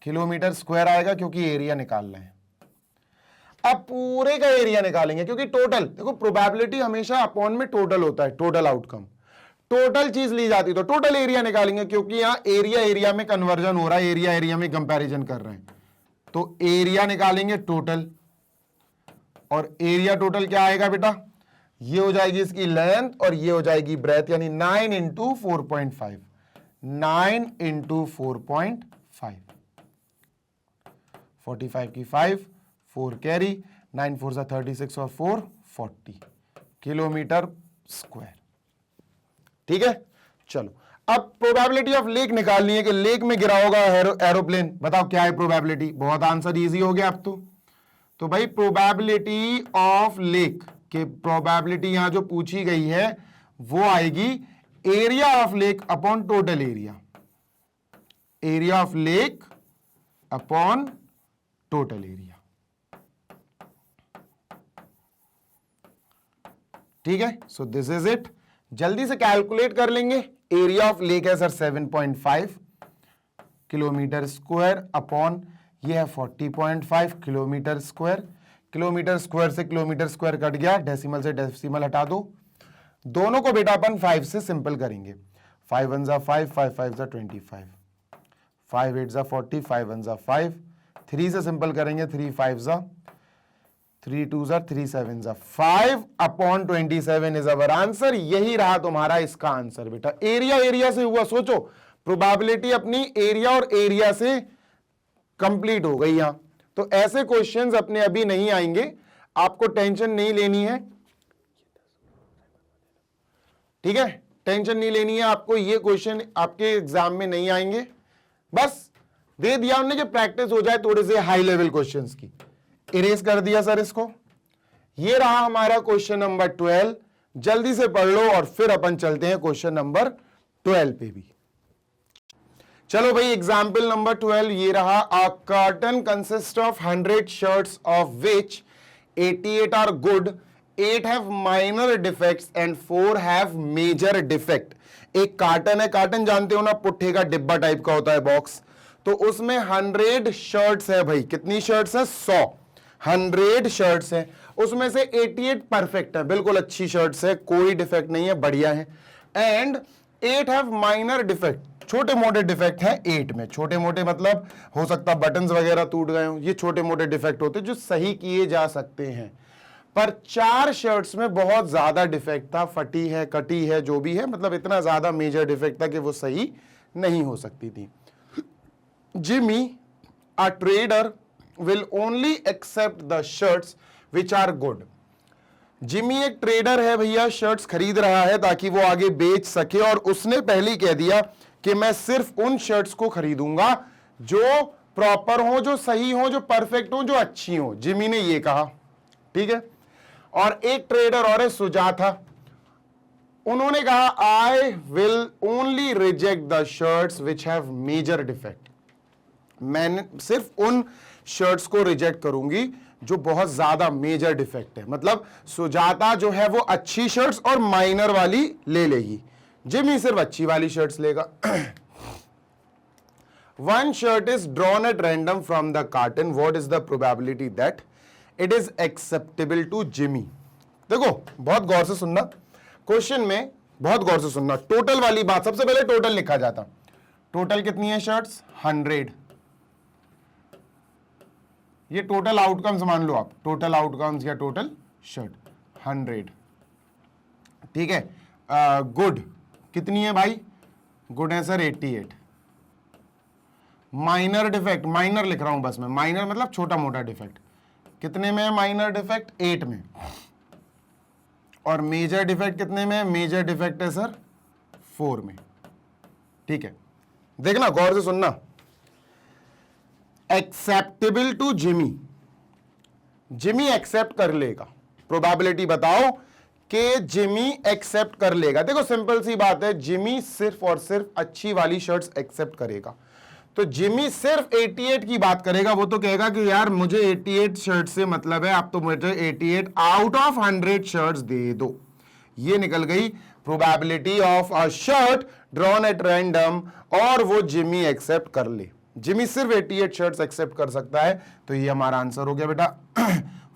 A: Kilometre square आएगा क्योंकि एरिया निकाल रहे हैं। अब पूरे का एरिया निकालेंगे क्योंकि टोटल, देखो प्रोबेबिलिटी हमेशा अपॉन में टोटल होता है, टोटल आउटकम, टोटल चीज ली जाती है तो टोटल एरिया निकालेंगे, क्योंकि यहां एरिया एरिया में कन्वर्जन हो रहा है, एरिया एरिया में कंपैरिजन कर रहे हैं, तो एरिया निकालेंगे टोटल, और एरिया टोटल क्या आएगा बेटा, ये हो जाएगी इसकी लेंथ और ये हो जाएगी ब्रेथ, यानी 9 इंटू 4.5, 9 इंटू 4.5, 45 की 5, 4 कैरी, 9 4 सा 36 और 4 40 किलोमीटर स्क्वायर। ठीक है, चलो अब प्रोबेबिलिटी ऑफ लेक निकालनी है कि लेक में गिरा होगा एरोप्लेन। बताओ क्या है प्रोबेबिलिटी, बहुत आंसर इजी हो गया अब तो भाई प्रोबेबिलिटी ऑफ लेक के, प्रोबेबिलिटी यहां जो पूछी गई है वो आएगी area of lake upon total area, area of lake upon total area. ठीक है, सो दिस इज इट। जल्दी से कैलकुलेट कर लेंगे। एरिया ऑफ लेक है सर 7.5 किलोमीटर स्क्वायर अपॉन ये है 40.5 किलोमीटर स्क्वायर। किलोमीटर स्क्वायर से किलोमीटर स्क्वायर कट गया, डेसिमल से डेसिमल हटा दो, दोनों को बेटा अपन 5 से सिंपल करेंगे। 5 1 जा 5, 5 5 जा 25, 5 8 जा 40, 5 1 जा 5, 3 से सिंपल करेंगे, 3 5 जा 3 2 जा 3 7 जा 5 अपॉन 27 इज अवर आंसर। यही रहा तुम्हारा इसका आंसर बेटा। एरिया एरिया से हुआ, सोचो प्रोबेबिलिटी अपनी एरिया और एरिया से कंप्लीट हो गई यहां। तो ऐसे क्वेश्चंस अपने अभी नहीं आएंगे, आपको टेंशन नहीं लेनी है। ठीक है, टेंशन नहीं लेनी है आपको, ये क्वेश्चन आपके एग्जाम में नहीं आएंगे। बस दे दिया हमने कि प्रैक्टिस हो जाए थोड़े से हाई लेवल क्वेश्चंस की। इरेज कर दिया सर इसको। ये रहा हमारा क्वेश्चन नंबर 12। जल्दी से पढ़ लो और फिर अपन चलते हैं क्वेश्चन नंबर 12 पे भी। चलो भाई, एग्जाम्पल नंबर 12 ये रहा। A carton consist of 100 shirts of which 88 are good, 8 have minor defects and 4 have major defect. एक कार्टन है, कार्टन जानते हो ना, पुट्ठे का डिब्बा टाइप का होता है, बॉक्स। तो उसमें 100 शर्ट्स है भाई। कितनी शर्ट्स है? 100 शर्ट्स है। उसमें से 88 परफेक्ट है, बिल्कुल अच्छी शर्ट्स है, कोई डिफेक्ट नहीं है, बढ़िया है। एंड 8 हैव माइनर डिफेक्ट, छोटे मोटे डिफेक्ट हैं 8 में। छोटे मोटे मतलब हो सकता है बटन्स वगैरह टूट गए हो, ये छोटे मोटे डिफेक्ट होते हैं जो सही किए जा सकते हैं। पर 4 शर्ट्स में बहुत ज्यादा डिफेक्ट था, फटी है, कटी है, जो भी है, मतलब इतना ज्यादा मेजर डिफेक्ट था कि वो सही नहीं हो सकती थी। Jimmy a trader will only accept the shirts which are good. Jimmy एक ट्रेडर है भैया, शर्ट्स खरीद रहा है ताकि वो आगे बेच सके, और उसने पहले ही कह दिया कि मैं सिर्फ उन शर्ट्स को खरीदूंगा जो प्रॉपर हो, जो सही हो, जो परफेक्ट हो, जो अच्छी हो। जिमी ने ये कहा, ठीक है। और एक ट्रेडर और है, सुजाता, उन्होंने कहा I will only reject the shirts which have major defect. मैंने सिर्फ उन शर्ट्स को रिजेक्ट करूंगी जो बहुत ज्यादा मेजर डिफेक्ट है। मतलब सुजाता जो है वो अच्छी शर्ट्स और माइनर वाली ले लेगी, जिमी सिर्फ अच्छी वाली शर्ट्स लेगा। One shirt is drawn at random from the carton, what is the probability that it is acceptable to Jimmy. देखो बहुत गौर से सुनना, क्वेश्चन में बहुत गौर से सुनना। टोटल वाली बात, सबसे पहले टोटल लिखा जाता। टोटल कितनी है शर्ट्स? 100। ये टोटल आउटकम्स मान लो आप, टोटल आउटकम्स या टोटल शर्ट 100, ठीक है। गुड कितनी है भाई? गुड है सर 88। माइनर डिफेक्ट, माइनर लिख रहा हूं बस मैं, माइनर मतलब छोटा मोटा डिफेक्ट, कितने में है माइनर डिफेक्ट? 8 में। और मेजर डिफेक्ट कितने में है? मेजर डिफेक्ट है सर 4 में। ठीक है, देखना गौर से सुनना। Acceptable to Jimmy, Jimmy accept कर लेगा, प्रोबेबिलिटी बताओ कि जिमी एक्सेप्ट कर लेगा। देखो सिंपल सी बात है, जिमी सिर्फ और सिर्फ अच्छी वाली शर्ट्स एक्सेप्ट करेगा। तो जिमी सिर्फ 88 की बात करेगा, वो तो कहेगा कि यार मुझे 88 शर्ट से मतलब है, आप तो मुझे 88 आउट ऑफ 100 शर्ट्स दे दो। ये निकल गई probability of a shirt drawn at random, और वो जिमी एक्सेप्ट कर ले। जिमी सिर्फ 88 शर्ट्स एक्सेप्ट कर सकता है, तो ये हमारा आंसर हो गया बेटा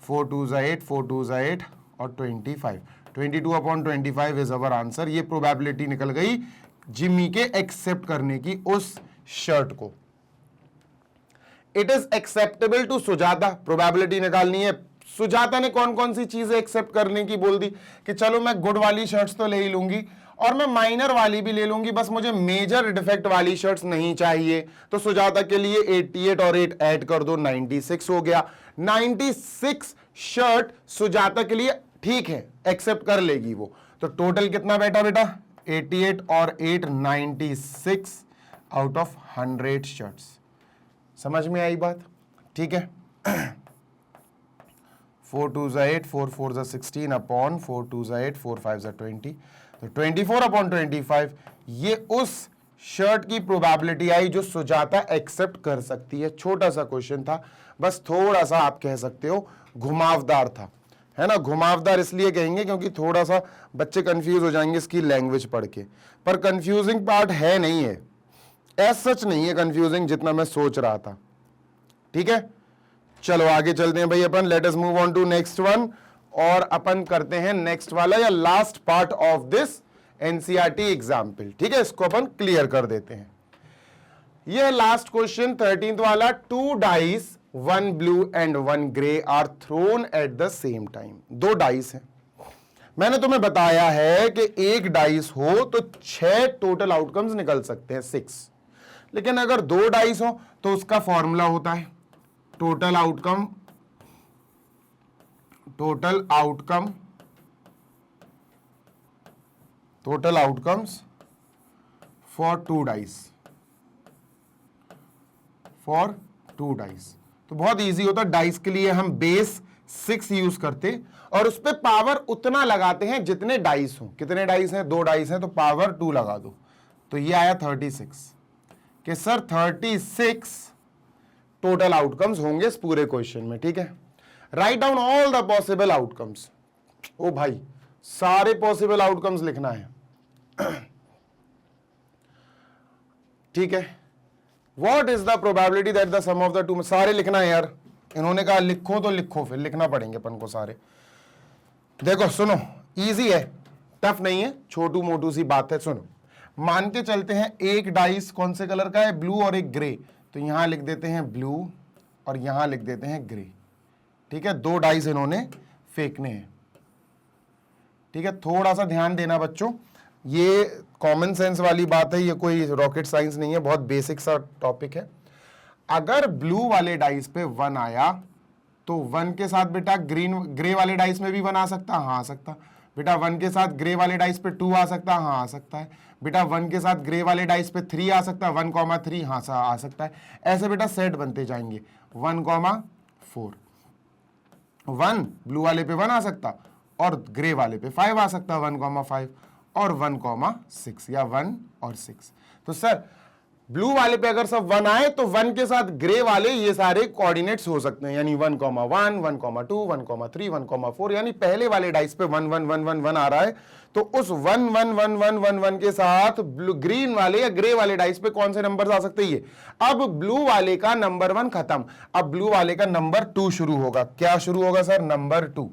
A: 4 2 8, 4 2 8 और 25, 22/25 इज अवर आंसर। ये प्रोबेबिलिटी निकल गई जिमी के एक्सेप्ट करने की उस शर्ट को। It is acceptable to Sujata, probability निकालनी है। सुजाता ने कौन कौन सी चीजें एक्सेप्ट करने की बोल दी कि चलो मैं गुड वाली शर्ट्स तो ले ही लूंगी और मैं माइनर वाली भी ले लूंगी, बस मुझे मेजर डिफेक्ट वाली शर्ट्स नहीं चाहिए। तो सुजाता के लिए 88 और 8 ऐड कर दो, 96 हो गया। 96 शर्ट सुजाता के लिए ठीक है, एक्सेप्ट कर लेगी वो। तो टोटल कितना बैठा बेटा? 88 और 8 96 आउट ऑफ 100 शर्ट्स। समझ में आई बात? ठीक है। 4 2 8, 4 4 16 अपॉन 4 2 8, 4 5 20, तो 24/25। ये उस शर्ट की प्रोबेबिलिटी आई जो सुजाता एक्सेप्ट कर सकती है। छोटा सा क्वेश्चन था, बस थोड़ा सा आप कह सकते हो घुमावदार था, है ना। घुमावदार इसलिए कहेंगे क्योंकि थोड़ा सा बच्चे कंफ्यूज हो जाएंगे इसकी लैंग्वेज पढ़ के, पर कंफ्यूजिंग पार्ट है नहीं है, एज सच नहीं है कंफ्यूजिंग जितना मैं सोच रहा था। ठीक है, चलो आगे चलते हैं भाई अपन। Let us move on to next one, और अपन करते हैं नेक्स्ट वाला या last part of this NCERT example. ठीक है, इसको अपन क्लियर कर देते हैं। यह लास्ट क्वेश्चन 13th वाला। 2 dice, 1 blue and 1 grey are thrown at the same time. 2 dice हैं। मैंने तुम्हें बताया है कि एक डाइस हो तो 6 टोटल आउटकम्स निकल सकते हैं, 6। लेकिन अगर 2 डाइस हो तो उसका फॉर्मूला होता है total outcome total outcomes for 2 dice, तो बहुत इजी होता है। डाइस के लिए हम बेस 6 यूज करते और उस पर पावर उतना लगाते हैं जितने डाइस हो। कितने डाइस हैं? 2 डाइस हैं, तो पावर 2 लगा दो, तो ये आया 36 कि सर 36 टोटल आउटकम्स होंगे इस पूरे क्वेश्चन में। ठीक है, write down all the possible outcomes. ओ भाई, सारे पॉसिबल आउटकम्स लिखना है। ठीक है, what is the probability that the sum of the two, सारे लिखना है यार। इन्होंने कहा लिखो तो लिखो, फिर लिखना पड़ेंगे अपन को सारे। देखो सुनो, इजी है, टफ नहीं है, छोटू मोटू सी बात है। सुनो, मान के चलते हैं एक डाइस कौन से कलर का है? ब्लू और एक ग्रे, तो यहां लिख देते हैं ब्लू और यहां लिख देते हैं ग्रे। ठीक है, 2 डाइस इन्होंने फेंकने हैं। ठीक है, थोड़ा सा ध्यान देना बच्चों, ये कॉमन सेंस वाली बात है, ये कोई रॉकेट साइंस नहीं है, बहुत बेसिक सा टॉपिक है। अगर ब्लू वाले डाइस पे 1 आया तो 1 के साथ बेटा ग्रे वाले डाइस में भी 1 आ सकता? हाँ आ सकता। बेटा 1 के साथ ग्रे वाले डाइस पे 2 आ सकता? हाँ आ सकता है। बेटा 1 के साथ ग्रे वाले डाइस पे 3 आ सकता है, 1,3 हाँ आ सकता है। ऐसे बेटा सेट बनते जाएंगे, 1,4। 1 ब्लू वाले पे 1 आ सकता और ग्रे वाले पे 5 आ सकता, 1,5 और 1,6 या 1 और 6। तो सर ब्लू वाले पे अगर सब 1 आए तो 1 के साथ ग्रे वाले ये सारे कोऑर्डिनेट्स हो सकते हैं, यानी 1,1, 1,2, 1,3, 1,4, यानी पहले वाले डाइस पे 1 1 1 1 1 आ रहा है, तो उस 1 1 1 1 1 1 के साथ ग्रीन वाले या ग्रे वाले डाइस पे कौन से नंबर आ सकते हैं? ये। अब ब्लू वाले का नंबर 1 खत्म, अब ब्लू वाले का नंबर 2 शुरू होगा। क्या शुरू होगा सर? नंबर 2।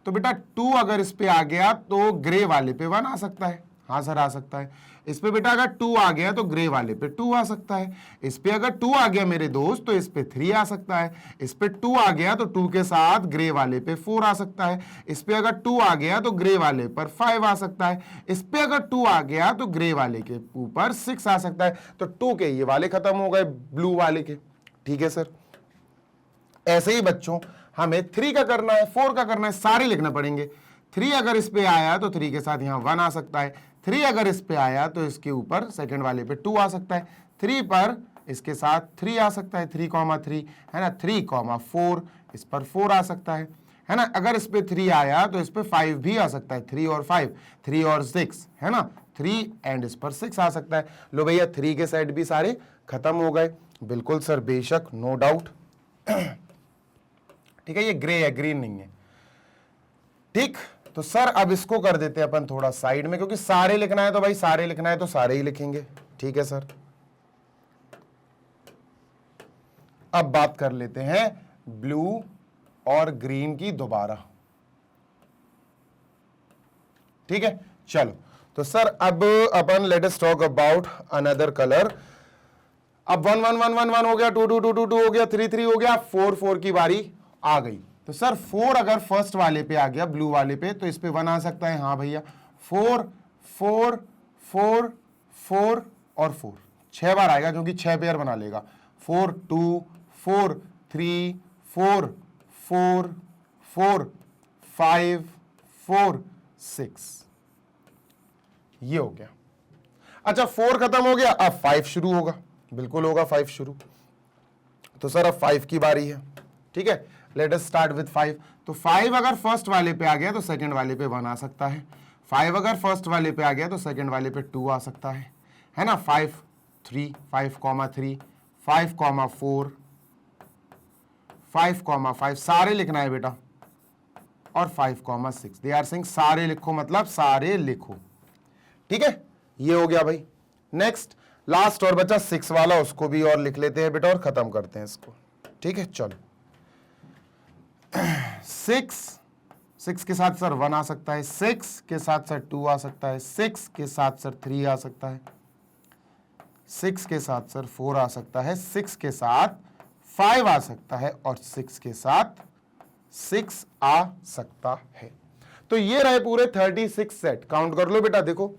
A: तो बेटा 2 अगर इस पे आ गया तो ग्रे वाले पे 1 आ सकता है, हाँ सर आ सकता है। इस पे बेटा अगर 2 आ गया तो ग्रे वाले पे 2 आ सकता है। इस पे अगर 2 आ गया मेरे दोस्त तो इस पे 3 आ सकता है। इस पे 2 आ गया तो 2 के साथ ग्रे वाले पे 4 आ सकता है। इस पे अगर 2 आ गया तो ग्रे वाले पर 5 आ सकता है। इस पे अगर 2 आ गया तो ग्रे वाले के ऊपर 6 आ सकता है। तो 2 के ये वाले खत्म हो गए ब्लू वाले के। ठीक है सर, ऐसे ही बच्चों हमें 3 का करना है, 4 का करना है, सारे लिखना पड़ेंगे। 3 अगर इस पे आया तो 3 के साथ यहाँ 1 आ सकता है। 3 अगर इस पे आया तो इसके ऊपर सेकंड वाले पे 2 आ सकता है। 3 पर इसके साथ 3 आ सकता है, 3,3 है ना। 3,4 इस पर 4 आ सकता है ना। अगर इस पे 3 आया तो इस पे 5 भी आ सकता है। 3 और 5, 3 और 6 है ना। 3 एंड इस पर 6 आ सकता है। लो भैया 3 के सेट भी सारे खत्म हो गए। बिल्कुल सर, बेशक, नो डाउट। ठीक है, ये ग्रे है, ग्रीन नहीं है। ठीक, तो सर अब इसको कर देते हैं अपन थोड़ा साइड में, क्योंकि सारे लिखना है तो भाई सारे लिखना है तो सारे ही लिखेंगे। ठीक है सर, अब बात कर लेते हैं ब्लू और ग्रीन की दोबारा। ठीक है, चलो तो सर अब अपन let us talk about another colour. अब 1 1 1 1 1 हो गया, 2 2 2 2 2 हो गया, 3 3 हो गया, 4 4 की बारी आ गई। तो सर 4 अगर फर्स्ट वाले पे आ गया, ब्लू वाले पे, तो इस पे 1 आ सकता है। हाँ भैया, 4 4 4 4 और 4 6 बार आएगा, क्योंकि 6 पेयर बना लेगा। 4 2 4 3 4 4 4 5 4 6, ये हो गया। अच्छा 4 खत्म हो गया, अब 5 शुरू होगा। बिल्कुल होगा 5 शुरू। तो सर अब 5 की बारी है। ठीक है, लेट अस स्टार्ट विद 5। तो 5 अगर फर्स्ट वाले पे आ गया तो सेकंड वाले पे 1 आ सकता है। 5 अगर फर्स्ट वाले पे आ गया तो सेकंड वाले पे 2 आ सकता है ना। 5 3 5,3 5,4 5,5 सारे लिखना है बेटा, और 5,6। दे आर सेइंग सारे लिखो, मतलब सारे लिखो। ठीक है, ये हो गया भाई। नेक्स्ट लास्ट और बचा 6 वाला, उसको भी और लिख लेते हैं बेटा और खत्म करते हैं इसको। ठीक है, चलो 6 के साथ सर 1 आ सकता है। 6 के साथ सर 2 आ सकता है। 6 के साथ सर 3 आ सकता है। 6 के साथ सर 4 आ सकता है। 6 के साथ 5 आ सकता है, और 6 के साथ 6 आ सकता है। तो ये रहे पूरे 36 सेट। काउंट कर लो बेटा, देखो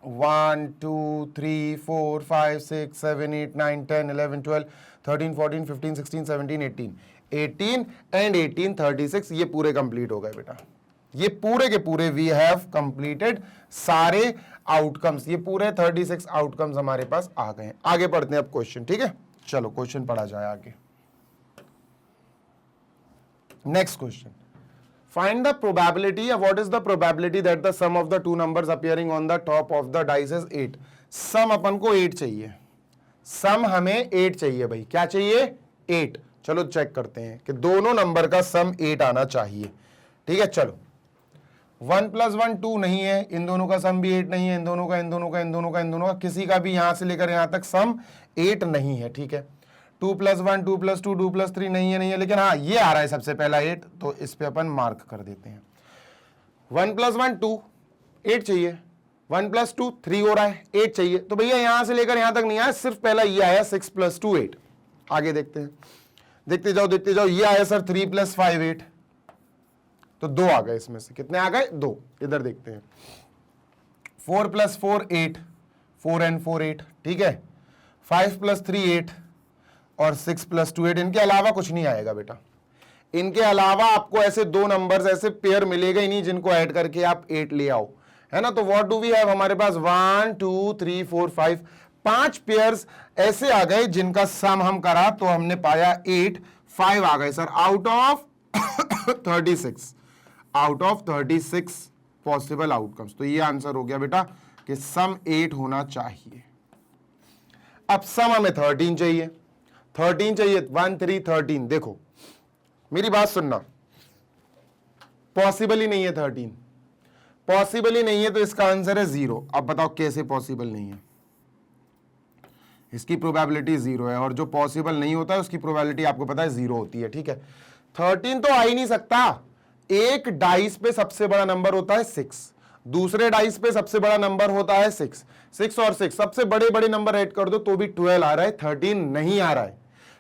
A: 1 2 3 4 5 6 7 8 9 10 11 12 13 14 15 16 17 18 एंड 18 36, ये पूरे कंप्लीट हो गए बेटा। ये पूरे के पूरे वी हैव कंप्लीटेड सारे आउटकम्स। ये पूरे 36 आउटकम्स हमारे पास आ गए हैं। आगे पढ़ते हैं अब क्वेश्चन। ठीक है, चलो क्वेश्चन पढ़ा जाए आगे। Next question, find the probability, what is the probability that the sum of the two numbers appearing on the top of the dice is 8। सम अपन को 8 चाहिए। सम हमें 8 चाहिए भाई। क्या चाहिए? 8। चलो चेक करते हैं कि दोनों नंबर का सम 8 आना चाहिए। ठीक है, चलो 1 + 1 2 नहीं है, इन दोनों का सम भी 8 नहीं है, इन दोनों का, इन दोनों का, इन दोनों का, इन दोनों का, किसी का भी यहां से लेकर यहां तक सम 8 नहीं है। ठीक है, 2 + 1 2 + 2 2 + 3 नहीं है, लेकिन हाँ ये आ रहा है सबसे पहला 8, तो इस पे अपन मार्क कर देते हैं। 1 + 1 2, 8 चाहिए। 1 + 2 3 हो रहा है, 8 चाहिए। तो भैया यहां से लेकर यहां तक नहीं आया, सिर्फ पहला ये आया 6 + 2 8। आगे देखते हैं, देखते जाओ देखते जाओ। ये आया सर 3 + 5 8, तो 2 आ गए। इसमें से कितने आ गए? 2। इधर देखते हैं, 4 + 4 8, 4 and 4 8। ठीक है, 5 + 3 8 और 6 + 2 8। इनके अलावा कुछ नहीं आएगा बेटा। इनके अलावा आपको ऐसे दो नंबर्स, ऐसे पेयर मिलेगा ही नहीं जिनको ऐड करके आप 8 ले आओ, है ना। तो व्हाट डू वी हैव, हमारे पास 1 2 3 4 5, 5 पेयर्स ऐसे आ गए जिनका सम हम करा तो हमने पाया 8। 5 आ गए sir out of 36, out of 36 possible outcomes. तो ये आंसर हो गया बेटा कि सम 8 होना चाहिए। अब सम हमें 13 चाहिए। 13 चाहिए, 1 3 13। देखो मेरी बात सुनना, पॉसिबल ही नहीं है 13, पॉसिबल ही नहीं है, तो इसका आंसर है 0। अब बताओ कैसे पॉसिबल नहीं है? इसकी प्रोबेबिलिटी 0 है, और जो पॉसिबल नहीं होता है उसकी प्रोबेबिलिटी आपको पता है 0 होती है। ठीक है, 13 तो आ ही नहीं सकता। एक डाइस पे सबसे बड़ा नंबर होता है 6, दूसरे डाइस पे सबसे बड़ा नंबर होता है 6, 6 और 6 सबसे बड़े बड़े नंबर ऐड कर दो तो भी 12 आ रहा है, 13 नहीं आ रहा है।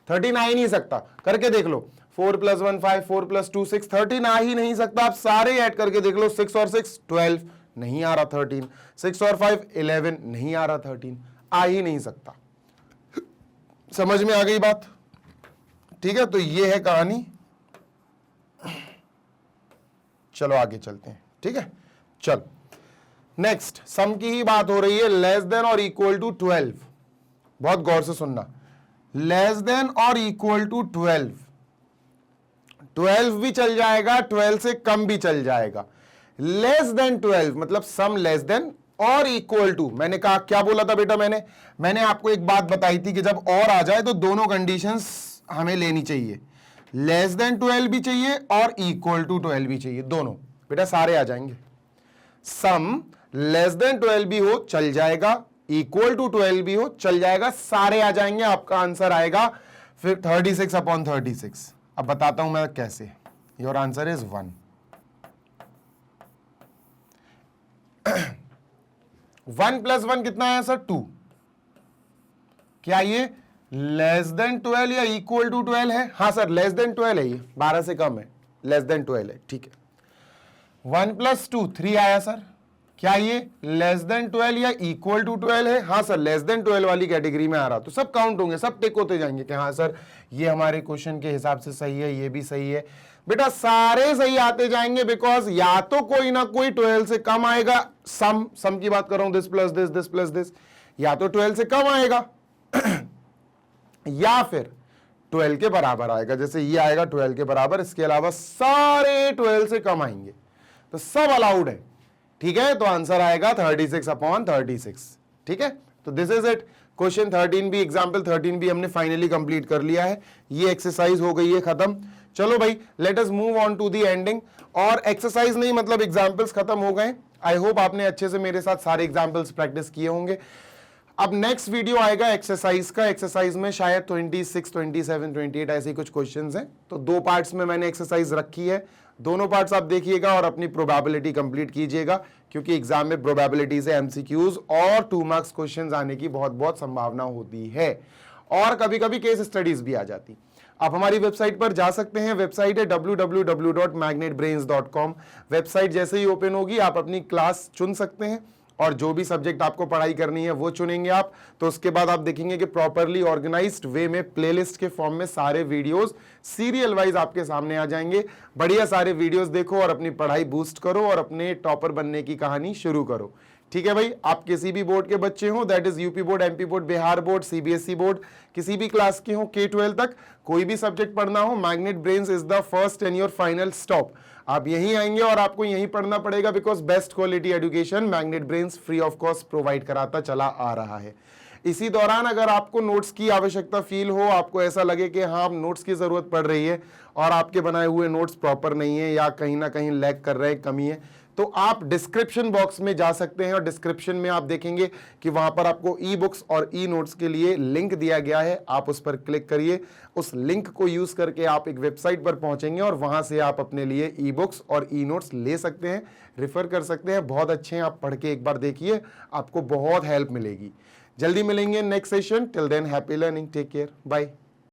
A: 13 आ ही नहीं सकता, करके देख लो। 4 + 1 5, 4 + 2 6, 13 आ ही नहीं सकता। आप सारे ऐड करके देख लो, 6 और 6 12 नहीं आ रहा 13, 6 और 5 11 नहीं आ रहा 13, आ ही नहीं सकता। समझ में आ गई बात? ठीक है, तो ये है कहानी। चलो आगे चलते हैं। ठीक है, चलो नेक्स्ट सम की ही बात हो रही है। लेस देन और इक्वल टू 12, बहुत गौर से सुनना। लेस देन और इक्वल टू 12, 12 भी चल जाएगा, 12 से कम भी चल जाएगा। लेस देन 12 मतलब सम लेस देन और इक्वल टू। मैंने कहा, क्या बोला था बेटा? मैंने आपको एक बात बताई थी कि जब और आ जाए तो दोनों कंडीशंस हमें लेनी चाहिए। लेस देन 12 भी चाहिए और इक्वल टू 12 भी चाहिए, दोनों बेटा सारे आ जाएंगे। सम लेस देन 12 भी हो चल जाएगा, इक्वल टू 12 भी हो चल जाएगा, सारे आ जाएंगे। आपका आंसर आएगा फिर 36/36। अब बताता हूं मैं कैसे। Your answer is 1। 1 + 1 कितना है सर? 2। क्या ये लेस देन 12 या इक्वल टू 12 है? हाँ सर, लेस देन 12 है, ये 12 से कम है, लेस देन 12 है। ठीक है, 1 + 2 3 आया सर। क्या ये लेस देन 12 या इक्वल टू 12 है? हाँ सर, लेस देन 12 वाली कैटेगरी में आ रहा। तो सब काउंट होंगे, सब टिक होते जाएंगे कि हाँ सर ये हमारे क्वेश्चन के हिसाब से सही है, ये भी सही है। बेटा सारे सही आते जाएंगे, बिकॉज या तो कोई ना कोई 12 से कम आएगा। सम की बात कर रहा हूं, this plus this, this plus this, या तो 12 से कम आएगा या फिर 12 के बराबर आएगा। जैसे ये आएगा 12 के बराबर, इसके अलावा सारे 12 से कम आएंगे, तो सब अलाउड है। ठीक है, तो आंसर आएगा 36/36। ठीक है, तो दिस इज इट। क्वेश्चन 13 भी, एग्जाम्पल 13 भी हमने फाइनली कंप्लीट कर लिया है। ये एक्सरसाइज हो गई है खत्म। चलो भाई, let us move on to the ending. और एक्सरसाइज नहीं मतलब एग्जाम्पल्स खत्म हो गए। आई होप आपने अच्छे से मेरे साथ सारे एग्जाम्पल्स प्रैक्टिस किए होंगे। अब नेक्स्ट वीडियो आएगा एक्सरसाइज का। एक्सरसाइज में शायद 26, 27, 28 ऐसे कुछ क्वेश्चंस हैं। तो 2 पार्ट्स में मैंने एक्सरसाइज रखी है, दोनों पार्ट्स आप देखिएगा और अपनी प्रोबेबिलिटी कंप्लीट कीजिएगा, क्योंकि एग्जाम में प्रोबेबिलिटी से एमसीक्यूज और 2 मार्क्स क्वेश्चंस आने की बहुत बहुत संभावना होती है, और कभी कभी केस स्टडीज भी आ जाती। आप हमारी वेबसाइट पर जा सकते हैं। वेबसाइट है www.magnetbrains.com। वेबसाइट जैसे ही ओपन होगी आप अपनी क्लास चुन सकते हैं, और जो भी सब्जेक्ट आपको पढ़ाई करनी है वो चुनेंगे आप। तो उसके बाद आप देखेंगे कि प्रॉपरली ऑर्गेनाइज्ड वे में प्लेलिस्ट के फॉर्म में सारे वीडियोस सीरियल वाइज आपके सामने आ जाएंगे। बढ़िया सारे वीडियोस देखो और अपनी पढ़ाई बूस्ट करो और अपने टॉपर बनने की कहानी शुरू करो। ठीक है भाई, आप किसी भी बोर्ड के बच्चे हो, that is UP board, MP board, Bihar board, CBSE board, किसी भी क्लास के हो, K-12 तक कोई भी सब्जेक्ट पढ़ना हो, magnet brains is the first and your final stop. आप यहीं आएंगे और आपको यहीं पढ़ना पड़ेगा, because best quality education magnet brains free of cost provide कराता चला आ रहा है। इसी दौरान अगर आपको नोट्स की आवश्यकता फील हो, आपको ऐसा लगे कि हाँ नोट्स की जरूरत पड़ रही है और आपके बनाए हुए नोट्स प्रॉपर नहीं है या कहीं ना कहीं लैग कर रहे हैं, कमी है, तो आप डिस्क्रिप्शन बॉक्स में जा सकते हैं और डिस्क्रिप्शन में आप देखेंगे कि वहां पर आपको ई बुक्स और ई नोट्स के लिए लिंक दिया गया है। आप उस पर क्लिक करिए, उस लिंक को यूज करके आप एक वेबसाइट पर पहुंचेंगे और वहां से आप अपने लिए ई बुक्स और ई नोट्स ले सकते हैं, रेफर कर सकते हैं। बहुत अच्छे हैं, आप पढ़ के एक बार देखिए, आपको बहुत हेल्प मिलेगी। जल्दी मिलेंगे next session. Till then happy learning, take care, bye.